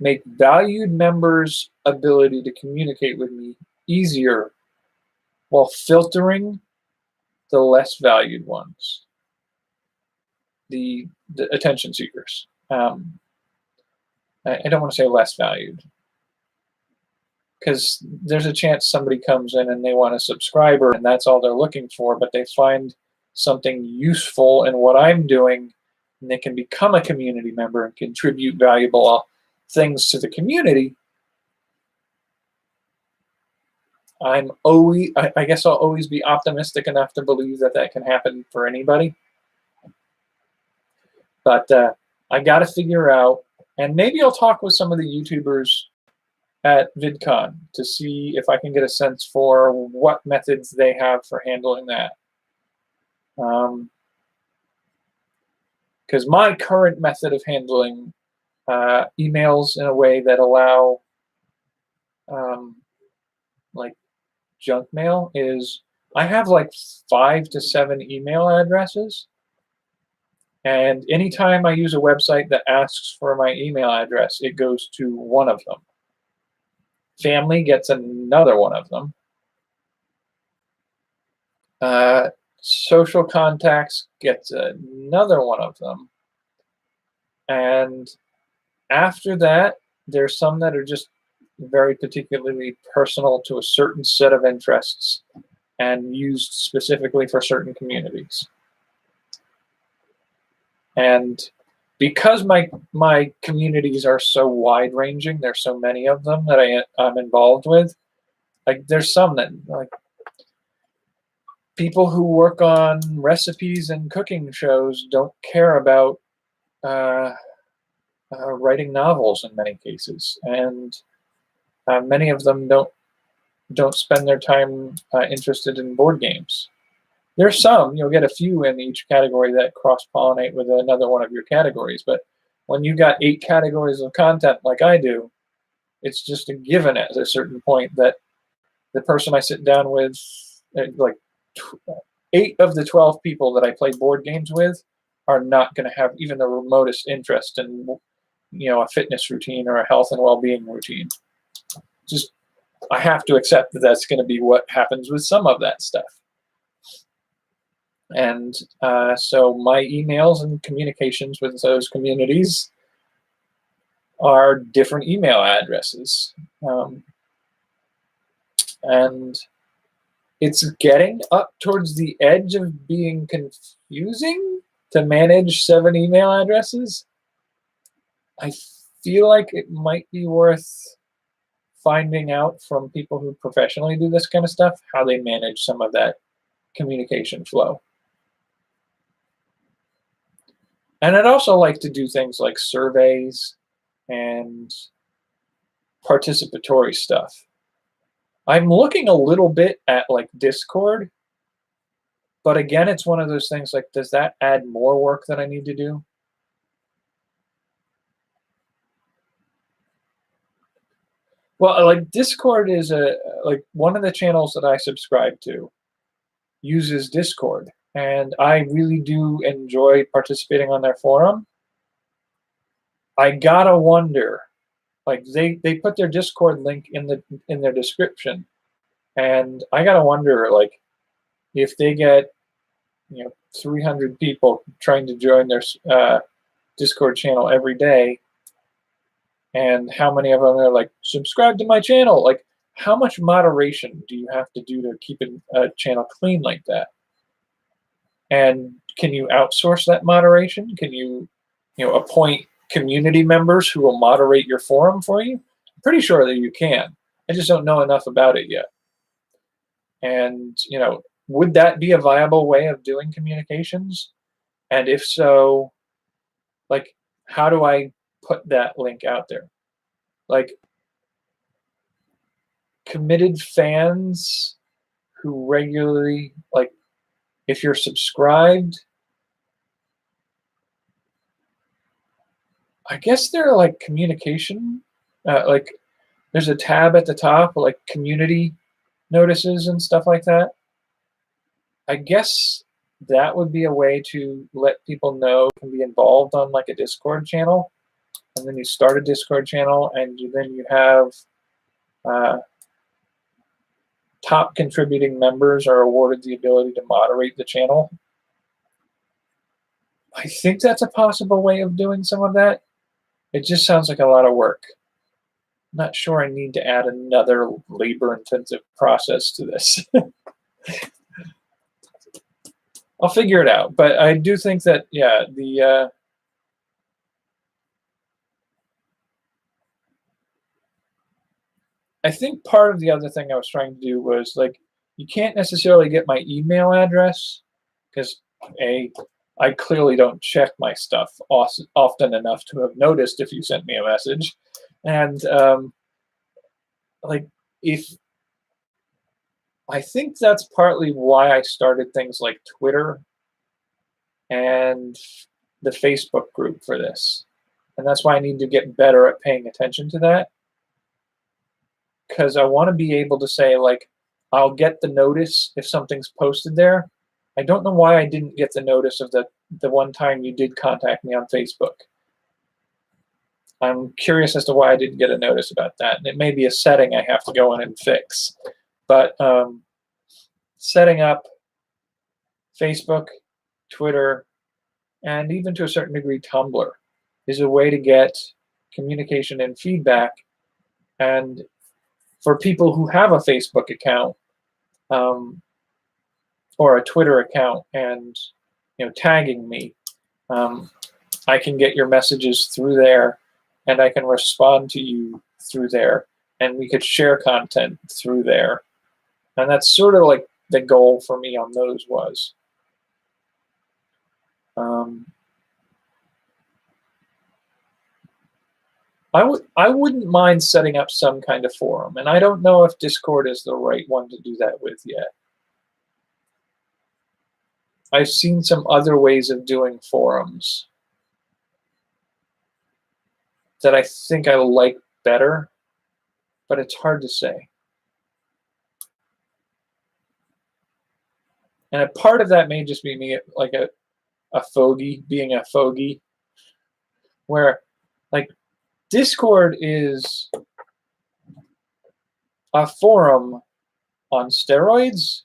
make valued members' ability to communicate with me easier while filtering the less valued ones, the attention seekers. I don't want to say less valued, because there's a chance somebody comes in and they want a subscriber and that's all they're looking for, but they find something useful in what I'm doing, and they can become a community member and contribute valuable things to the community. I guess I'll always be optimistic enough to believe that that can happen for anybody. But I got to figure out, and maybe I'll talk with some of the YouTubers at VidCon to see if I can get a sense for what methods they have for handling that. Because my current method of handling emails in a way that allow like junk mail is I have like 5 to 7 email addresses, and anytime I use a website that asks for my email address, it goes to one of them. Family gets another one of them. Social contacts gets another one of them. And after that, there's some that are just very particularly personal to a certain set of interests. and used specifically for certain communities. And because my communities are so wide ranging, there's so many of them that I'm involved with. Like there's some that like people who work on recipes and cooking shows don't care about uh, writing novels in many cases, and many of them don't spend their time interested in board games. There's some, you'll get a few in each category that cross-pollinate with another one of your categories, but when you got 8 categories of content like I do, it's just a given at a certain point that the person I sit down with, like 8 of the 12 people that I play board games with are not going to have even the remotest interest in, a fitness routine or a health and well-being routine. Just, I have to accept that that's going to be what happens with some of that stuff. And so my emails and communications with those communities are different email addresses. And it's getting up towards the edge of being confusing to manage 7 email addresses. I feel like it might be worth finding out from people who professionally do this kind of stuff how they manage some of that communication flow. And I'd also like to do things like surveys and participatory stuff. I'm looking a little bit at like Discord, but again, it's one of those things like, does that add more work that I need to do? Well, like Discord is like one of the channels that I subscribe to uses Discord, and I really do enjoy participating on their forum. I gotta wonder, like they put their Discord link in their description, and I gotta wonder, like, if they get 300 people trying to join their Discord channel every day, and how many of them are like, subscribe to my channel? Like, how much moderation do you have to do to keep a channel clean like that? And can you outsource that moderation? Can you, appoint community members who will moderate your forum for you? I'm pretty sure that you can. I just don't know enough about it yet. And, would that be a viable way of doing communications? And if so, like, how do I put that link out there? Like, committed fans who regularly, like, if you're subscribed, I guess there are like communication, like there's a tab at the top, like community notices and stuff like that. I guess that would be a way to let people know you can be involved on like a Discord channel. And then you start a Discord channel, and then you have top contributing members are awarded the ability to moderate the channel. I think that's a possible way of doing some of that. It just sounds like a lot of work. I'm not sure I need to add another labor-intensive process to this. I'll figure it out, but I do think that, yeah, I think part of the other thing I was trying to do was, like, you can't necessarily get my email address because, I clearly don't check my stuff often enough to have noticed if you sent me a message. And, like, I think that's partly why I started things like Twitter and the Facebook group for this. And that's why I need to get better at paying attention to that. Because I want to be able to say, like, I'll get the notice if something's posted there. I don't know why I didn't get the notice of the one time you did contact me on Facebook. I'm curious as to why I didn't get a notice about that. And it may be a setting I have to go in and fix. But setting up Facebook, Twitter, and even to a certain degree Tumblr is a way to get communication and feedback. And for people who have a Facebook account, or a Twitter account and tagging me, I can get your messages through there, and I can respond to you through there, and we could share content through there. And that's sort of like the goal for me on those was. I wouldn't mind setting up some kind of forum, and I don't know if Discord is the right one to do that with yet. I've seen some other ways of doing forums that I think I like better, but it's hard to say. And a part of that may just be me, like a fogey, being a fogey, where like Discord is a forum on steroids.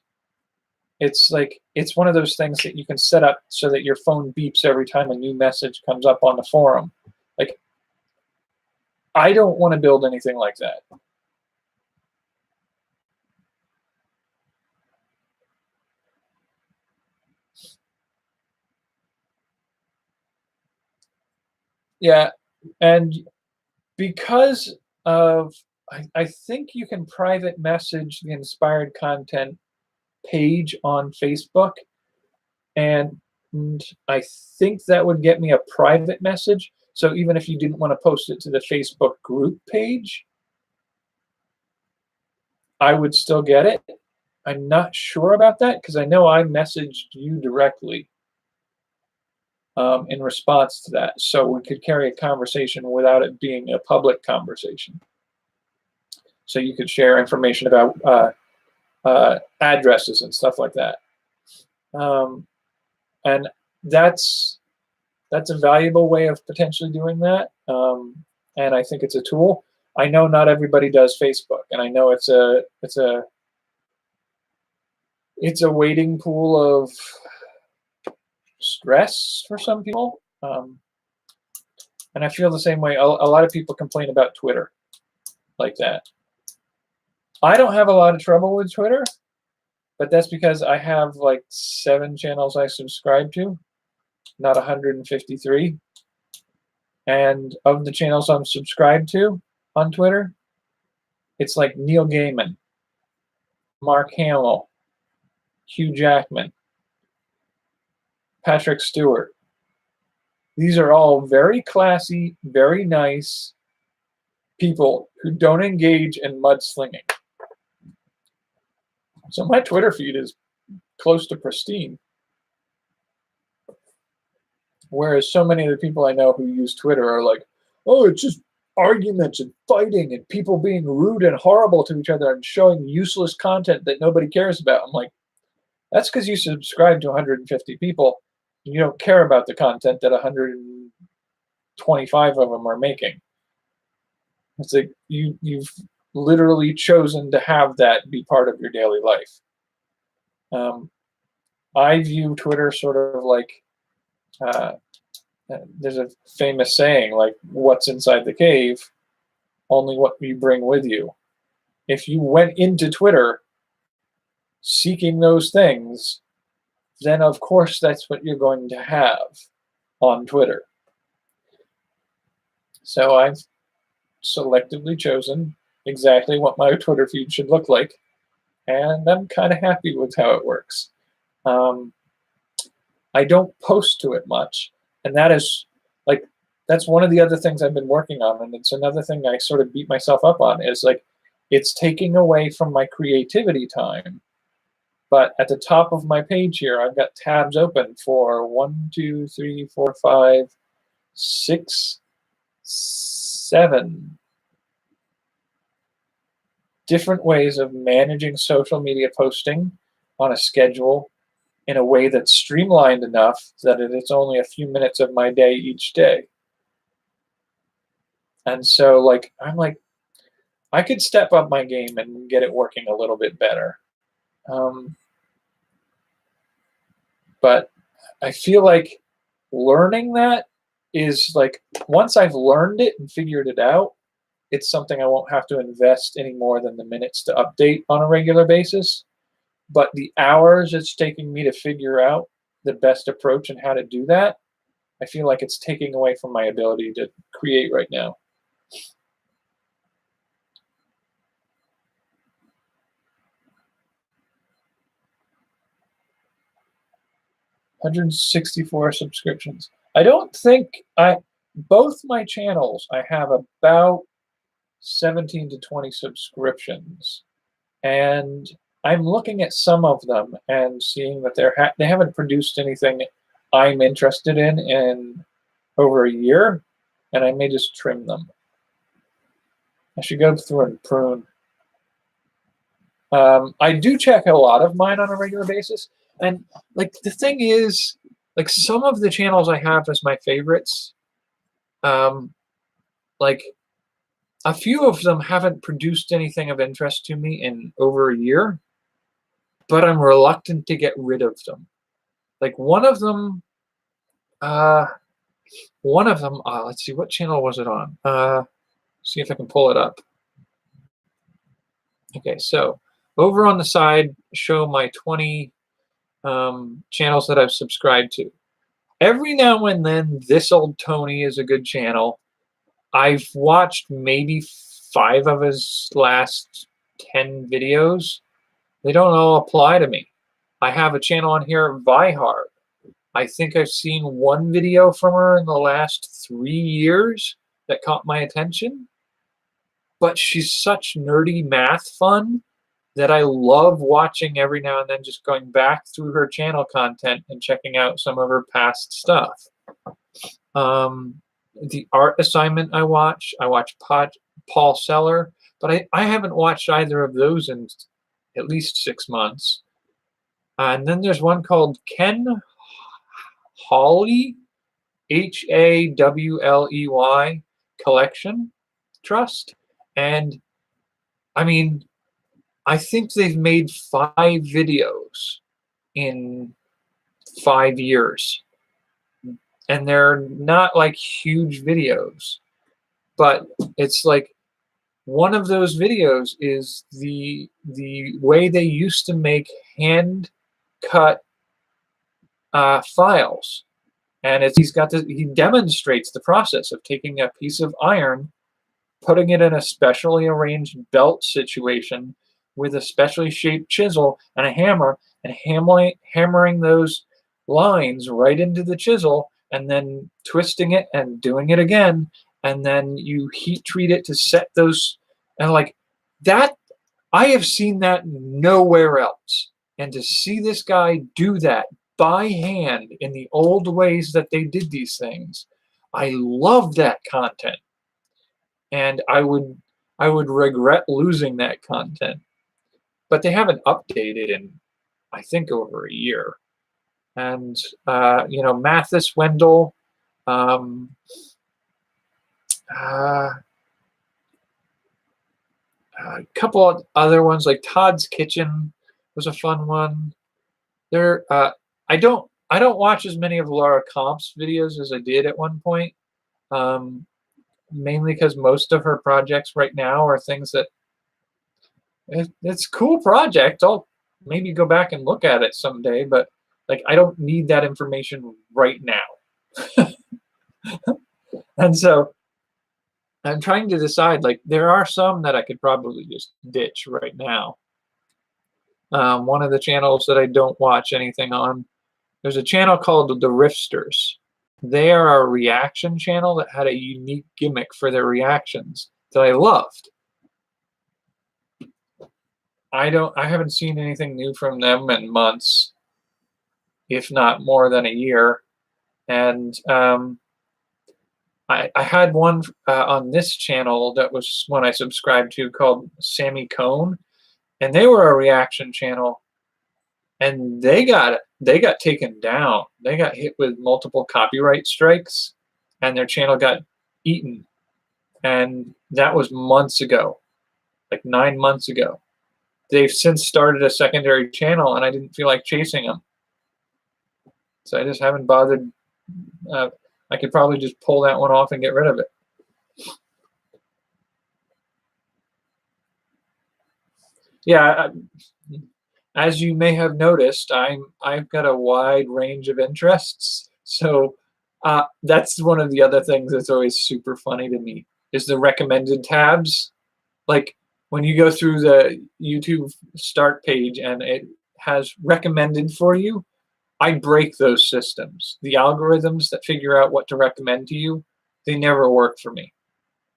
It's like, it's one of those things that you can set up so that your phone beeps every time a new message comes up on the forum. Like, I don't want to build anything like that. Yeah, and because of, I think you can private message the inspired content page on Facebook, and I think that would get me a private message. So even if you didn't want to post it to the Facebook group page, I would still get it. I'm not sure about that because I know I messaged you directly in response to that, so we could carry a conversation without it being a public conversation. So you could share information about addresses and stuff like that. And that's a valuable way of potentially doing that. And I think it's a tool. I know not everybody does Facebook, and I know it's a wading pool of stress for some people. And I feel the same way. A lot of people complain about Twitter like that. I don't have a lot of trouble with Twitter, but that's because I have like 7 channels I subscribe to, not 153. And of the channels I'm subscribed to on Twitter, it's like Neil Gaiman, Mark Hamill, Hugh Jackman, Patrick Stewart. These are all very classy, very nice people who don't engage in mudslinging. So my Twitter feed is close to pristine. Whereas so many of the people I know who use Twitter are like, oh, it's just arguments and fighting and people being rude and horrible to each other and showing useless content that nobody cares about. I'm like, that's because you subscribe to 150 people and you don't care about the content that 125 of them are making. It's like you've literally chosen to have that be part of your daily life. I view Twitter sort of like, there's a famous saying, like, what's inside the cave? Only what you bring with you. If you went into Twitter seeking those things, then of course that's what you're going to have on Twitter. So I've selectively chosen exactly what my Twitter feed should look like, and I'm kind of happy with how it works. I don't post to it much, and that is like, that's one of the other things I've been working on, and it's another thing I sort of beat myself up on, is like, it's taking away from my creativity time. But at the top of my page here, I've got tabs open for 1, 2, 3, 4, 5, 6, 7 different ways of managing social media posting on a schedule in a way that's streamlined enough that it's only a few minutes of my day each day. And so, like, I'm like, I could step up my game and get it working a little bit better. But I feel like learning that is like, once I've learned it and figured it out, it's something I won't have to invest any more than the minutes to update on a regular basis. but the hours it's taking me to figure out the best approach and how to do that, I feel like it's taking away from my ability to create right now. 164 subscriptions. I don't think both my channels, I have about 17 to 20 subscriptions. And I'm looking at some of them and seeing that they haven't produced anything I'm interested in over a year, and I may just trim them. I should go through and prune. I do check a lot of mine on a regular basis, and like the thing is, like some of the channels I have as my favorites, like a few of them haven't produced anything of interest to me in over a year, but I'm reluctant to get rid of them. Like one of them, let's see, what channel was it on? See if I can pull it up. Okay, so over on the side, show my 20 channels that I've subscribed to. Every now and then, This Old Tony is a good channel. I've watched maybe 5 of his last 10 videos. They don't all apply to me. I have a channel on here, Vihard. I think I've seen 1 video from her in the last 3 years that caught my attention. But she's such nerdy math fun that I love watching every now and then, just going back through her channel content and checking out some of her past stuff. The art assignment I watch Paul Seller, but I haven't watched either of those in at least 6 months. And then there's one called Ken Hawley, Hawley Collection Trust. And I mean, I think they've made 5 videos in 5 years. And they're not like huge videos, but it's like one of those videos is the way they used to make hand cut files. And he demonstrates the process of taking a piece of iron, putting it in a specially arranged belt situation with a specially shaped chisel and a hammer, and hammering those lines right into the chisel, and then twisting it and doing it again, and then you heat treat it to set those, and like that, I have seen that nowhere else. And to see this guy do that by hand in the old ways that they did these things, I love that content. And I would regret losing that content. But they haven't updated in, I think, over a year. And Mathis Wendell, a couple of other ones like Todd's Kitchen was a fun one. I don't watch as many of Laura Komp's videos as I did at one point. Mainly because most of her projects right now are things that it's a cool project. I'll maybe go back and look at it someday, but like I don't need that information right now. And so I'm trying to decide, like there are some that I could probably just ditch right now. One of the channels that I don't watch anything on, there's a channel called The Riffsters. They are a reaction channel that had a unique gimmick for their reactions that I loved. I haven't seen anything new from them in months, if not more than a year. And I had one on this channel that was one I subscribed to called Sammy Cone, and they were a reaction channel, and they got taken down. They got hit with multiple copyright strikes, and their channel got eaten. And that was months ago, like 9 months ago. They've since started a secondary channel, and I didn't feel like chasing them. So I just haven't bothered. I could probably just pull that one off and get rid of it. Yeah, as you may have noticed, I've got a wide range of interests. So that's one of the other things that's always super funny to me is the recommended tabs. Like when you go through the YouTube start page and it has recommended for you, I break those systems. The algorithms that figure out what to recommend to you, they never work for me.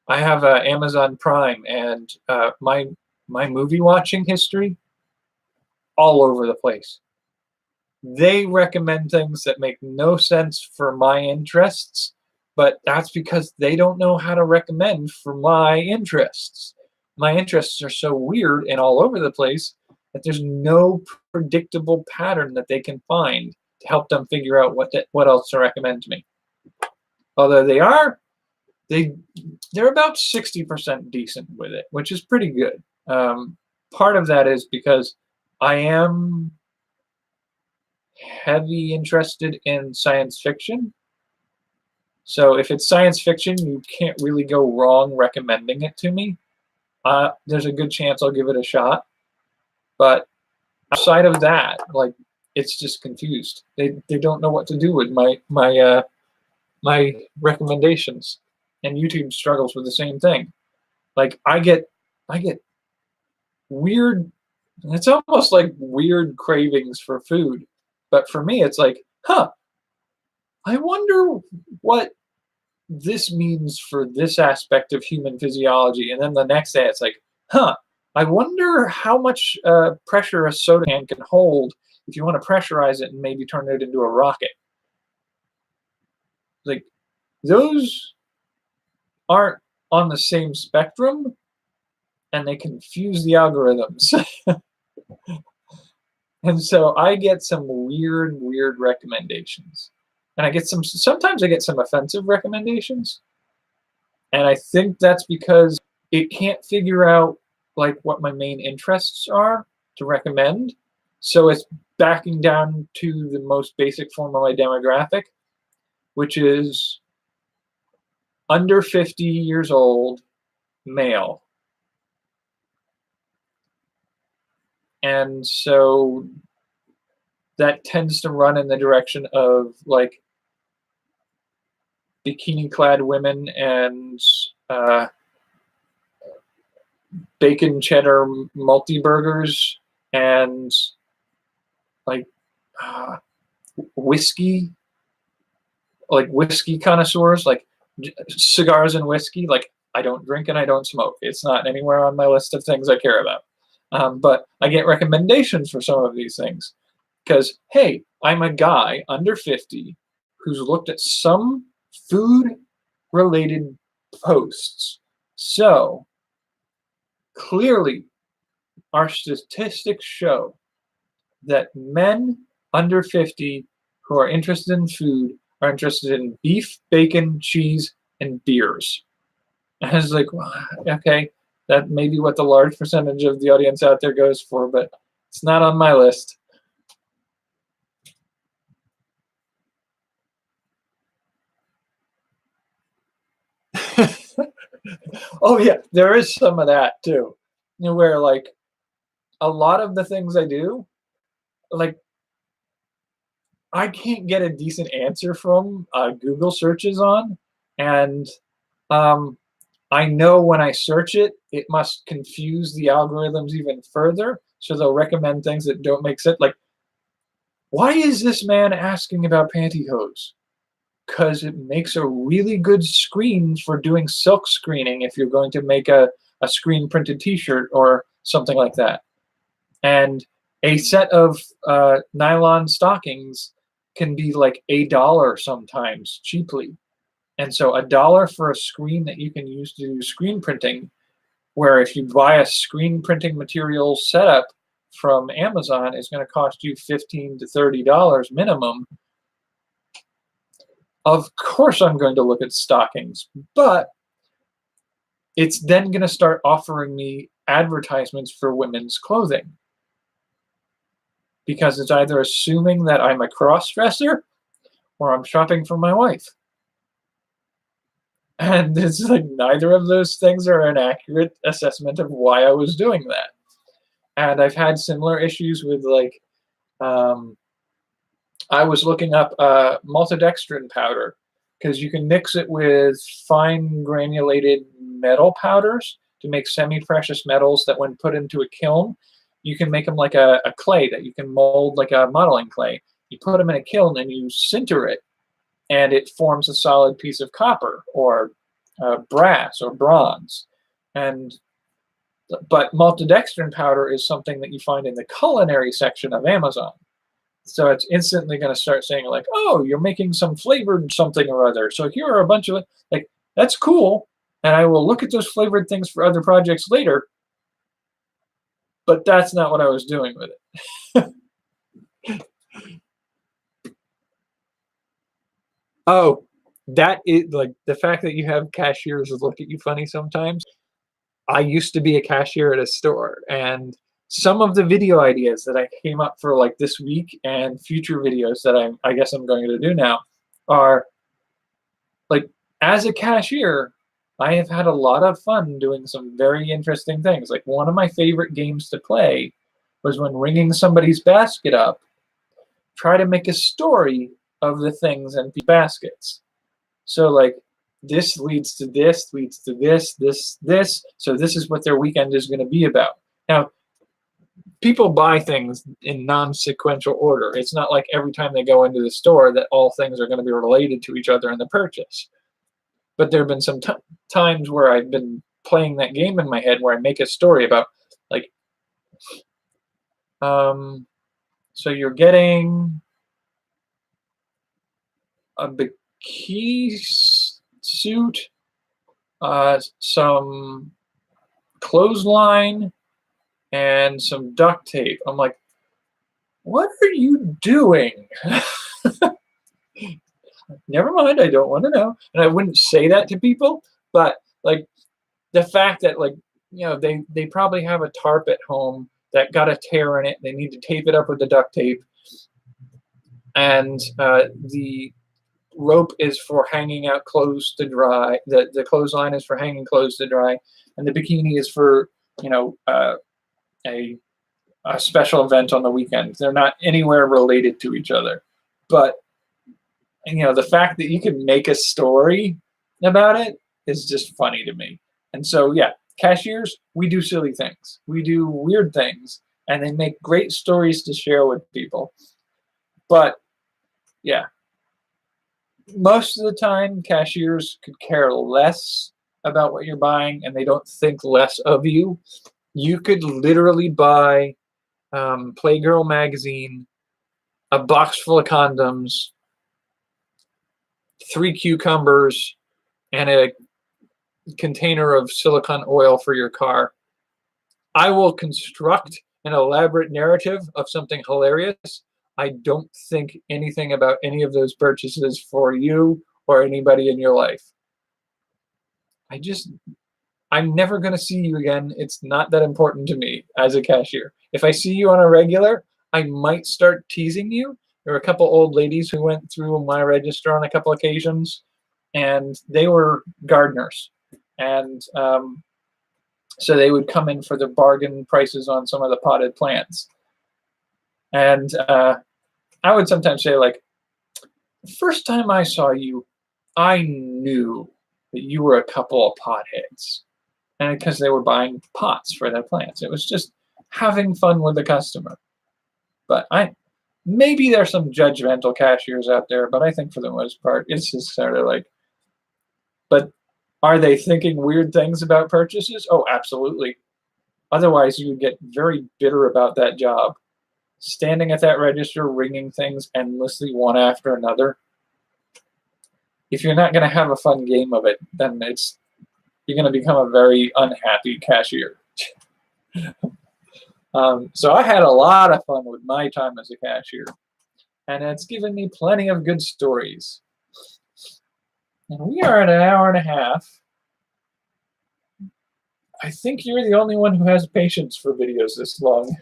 I have Amazon Prime, and my movie watching history all over the place. They recommend things that make no sense for my interests, but that's because they don't know how to recommend for my interests. My interests are so weird and all over the place that there's no predictable pattern that they can find to help them figure out what else to recommend to me. Although they they're about 60% decent with it, which is pretty good. Part of that is because I am heavy interested in science fiction. So if it's science fiction, you can't really go wrong recommending it to me. There's a good chance I'll give it a shot. But outside of that, like, it's just confused. They don't know what to do with my recommendations, and YouTube struggles with the same thing. Like I get weird. It's almost like weird cravings for food, but for me, it's like, huh. I wonder what this means for this aspect of human physiology. And then the next day, it's like, huh. I wonder how much pressure a soda can hold if you want to pressurize it and maybe turn it into a rocket. Like, those aren't on the same spectrum, and they confuse the algorithms. And so I get some weird recommendations. And I get sometimes I get some offensive recommendations. And I think that's because it can't figure out like what my main interests are to recommend. So it's backing down to the most basic form of my demographic, which is under 50 years old, male. And so that tends to run in the direction of like bikini clad women and bacon cheddar multi burgers and like whiskey connoisseurs, like cigars and whiskey. Like, I don't drink and I don't smoke. It's not anywhere on my list of things I care about. But I get recommendations for some of these things because, hey, I'm a guy under 50 who's looked at some food-related posts. So clearly, our statistics show that men under 50 who are interested in food are interested in beef, bacon, cheese, and beers. And I was like, well, okay, that may be what the large percentage of the audience out there goes for, but it's not on my list. Oh yeah, there is some of that too. You know, where like a lot of the things I do, like I can't get a decent answer from Google searches on, and I know when I search it, it must confuse the algorithms even further, so they'll recommend things that don't make sense. Like, why is this man asking about pantyhose? Because it makes a really good screen for doing silk screening if you're going to make a screen printed t-shirt or something like that. And a set of nylon stockings can be like $1 sometimes cheaply. And so $1 for a screen that you can use to do screen printing, where if you buy a screen printing material setup from Amazon, is going to cost you $15 to $30 minimum. Of course I'm going to look at stockings, but it's then going to start offering me advertisements for women's clothing, because it's either assuming that I'm a cross-dresser or I'm shopping for my wife. And it's like neither of those things are an accurate assessment of why I was doing that. And I've had similar issues with, like, I was looking up maltodextrin powder, because you can mix it with fine granulated metal powders to make semi-precious metals that, when put into a kiln, you can make them like a clay that you can mold like a modeling clay. You put them in a kiln and you sinter it, and it forms a solid piece of copper or brass or bronze. But maltodextrin powder is something that you find in the culinary section of Amazon. So it's instantly going to start saying, like, oh, you're making some flavored something or other. So here are a bunch of, like, that's cool. And I will look at those flavored things for other projects later. But that's not what I was doing with it. Oh, that is, like, the fact that you have cashiers look at you funny sometimes. I used to be a cashier at a store, and some of the video ideas that I came up for, like, this week and future videos that I guess I'm going to do now are, like, as a cashier, I have had a lot of fun doing some very interesting things. Like, one of my favorite games to play was, when ringing somebody's basket up, try to make a story of the things in the baskets. So, like, this leads to this, leads to this, this. So this is what their weekend is going to be about. Now, people buy things in non-sequential order. It's not like every time they go into the store that all things are going to be related to each other in the purchase. But there have been some times where I've been playing that game in my head where I make a story about, like, so you're getting a bikini suit, some clothesline, and some duct tape. I'm like, what are you doing? Never mind, I don't want to know. And I wouldn't say that to people, but, like, the fact that, like, they probably have a tarp at home that got a tear in it. They need to tape it up with the duct tape, and the rope is for hanging out clothes to dry. The clothesline is for hanging clothes to dry, and the bikini is for, a special event on the weekend. They're not anywhere related to each other, but the fact that you can make a story about it is just funny to me. And so, yeah, cashiers, we do silly things, we do weird things, and they make great stories to share with people. But yeah, most of the time, cashiers could care less about what you're buying, and they don't think less of you. You could literally buy Playgirl magazine, a box full of condoms, 3 cucumbers, and a container of silicone oil for your car. I will construct an elaborate narrative of something hilarious. I don't think anything about any of those purchases for you or anybody in your life. I'm never going to see you again. It's not that important to me as a cashier. If I see you on a regular, I might start teasing you. There were a couple old ladies who went through my register on a couple occasions, and they were gardeners. And so they would come in for the bargain prices on some of the potted plants. And I would sometimes say, like, the first time I saw you, I knew that you were a couple of potheads. And because they were buying pots for their plants. It was just having fun with the customer. But maybe there's some judgmental cashiers out there, but I think for the most part, it's just sort of like, but are they thinking weird things about purchases? Oh, absolutely. Otherwise, you would get very bitter about that job. Standing at that register, ringing things endlessly, one after another. If you're not going to have a fun game of it, then you're going to become a very unhappy cashier. So I had a lot of fun with my time as a cashier, and it's given me plenty of good stories. And we are at an hour and a half. I think you're the only one who has patience for videos this long.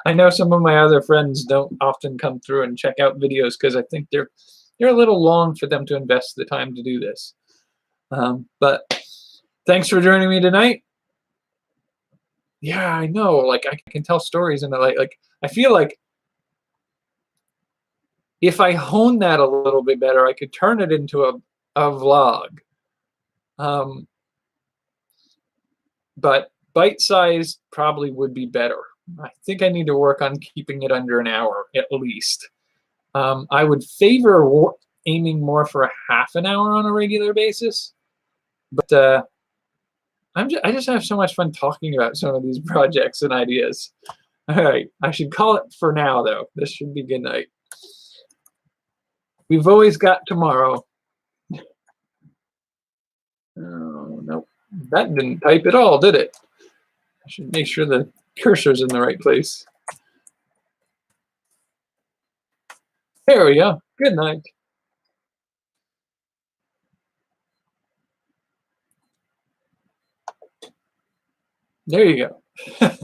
I know some of my other friends don't often come through and check out videos because I think they're a little long for them to invest the time to do this. But thanks for joining me tonight. Yeah, I know. Like I can tell stories, and like I feel like if I hone that a little bit better, I could turn it into a vlog. Um, but bite size probably would be better. I think I need to work on keeping it under an hour at least. I would favor aiming more for a half an hour on a regular basis, but I just have so much fun talking about some of these projects and ideas. All right, I should call it for now, though. This should be good night. We've always got tomorrow. Oh, nope. That didn't type at all, did it? I should make sure the cursor's in the right place. There we go. Good night. There you go.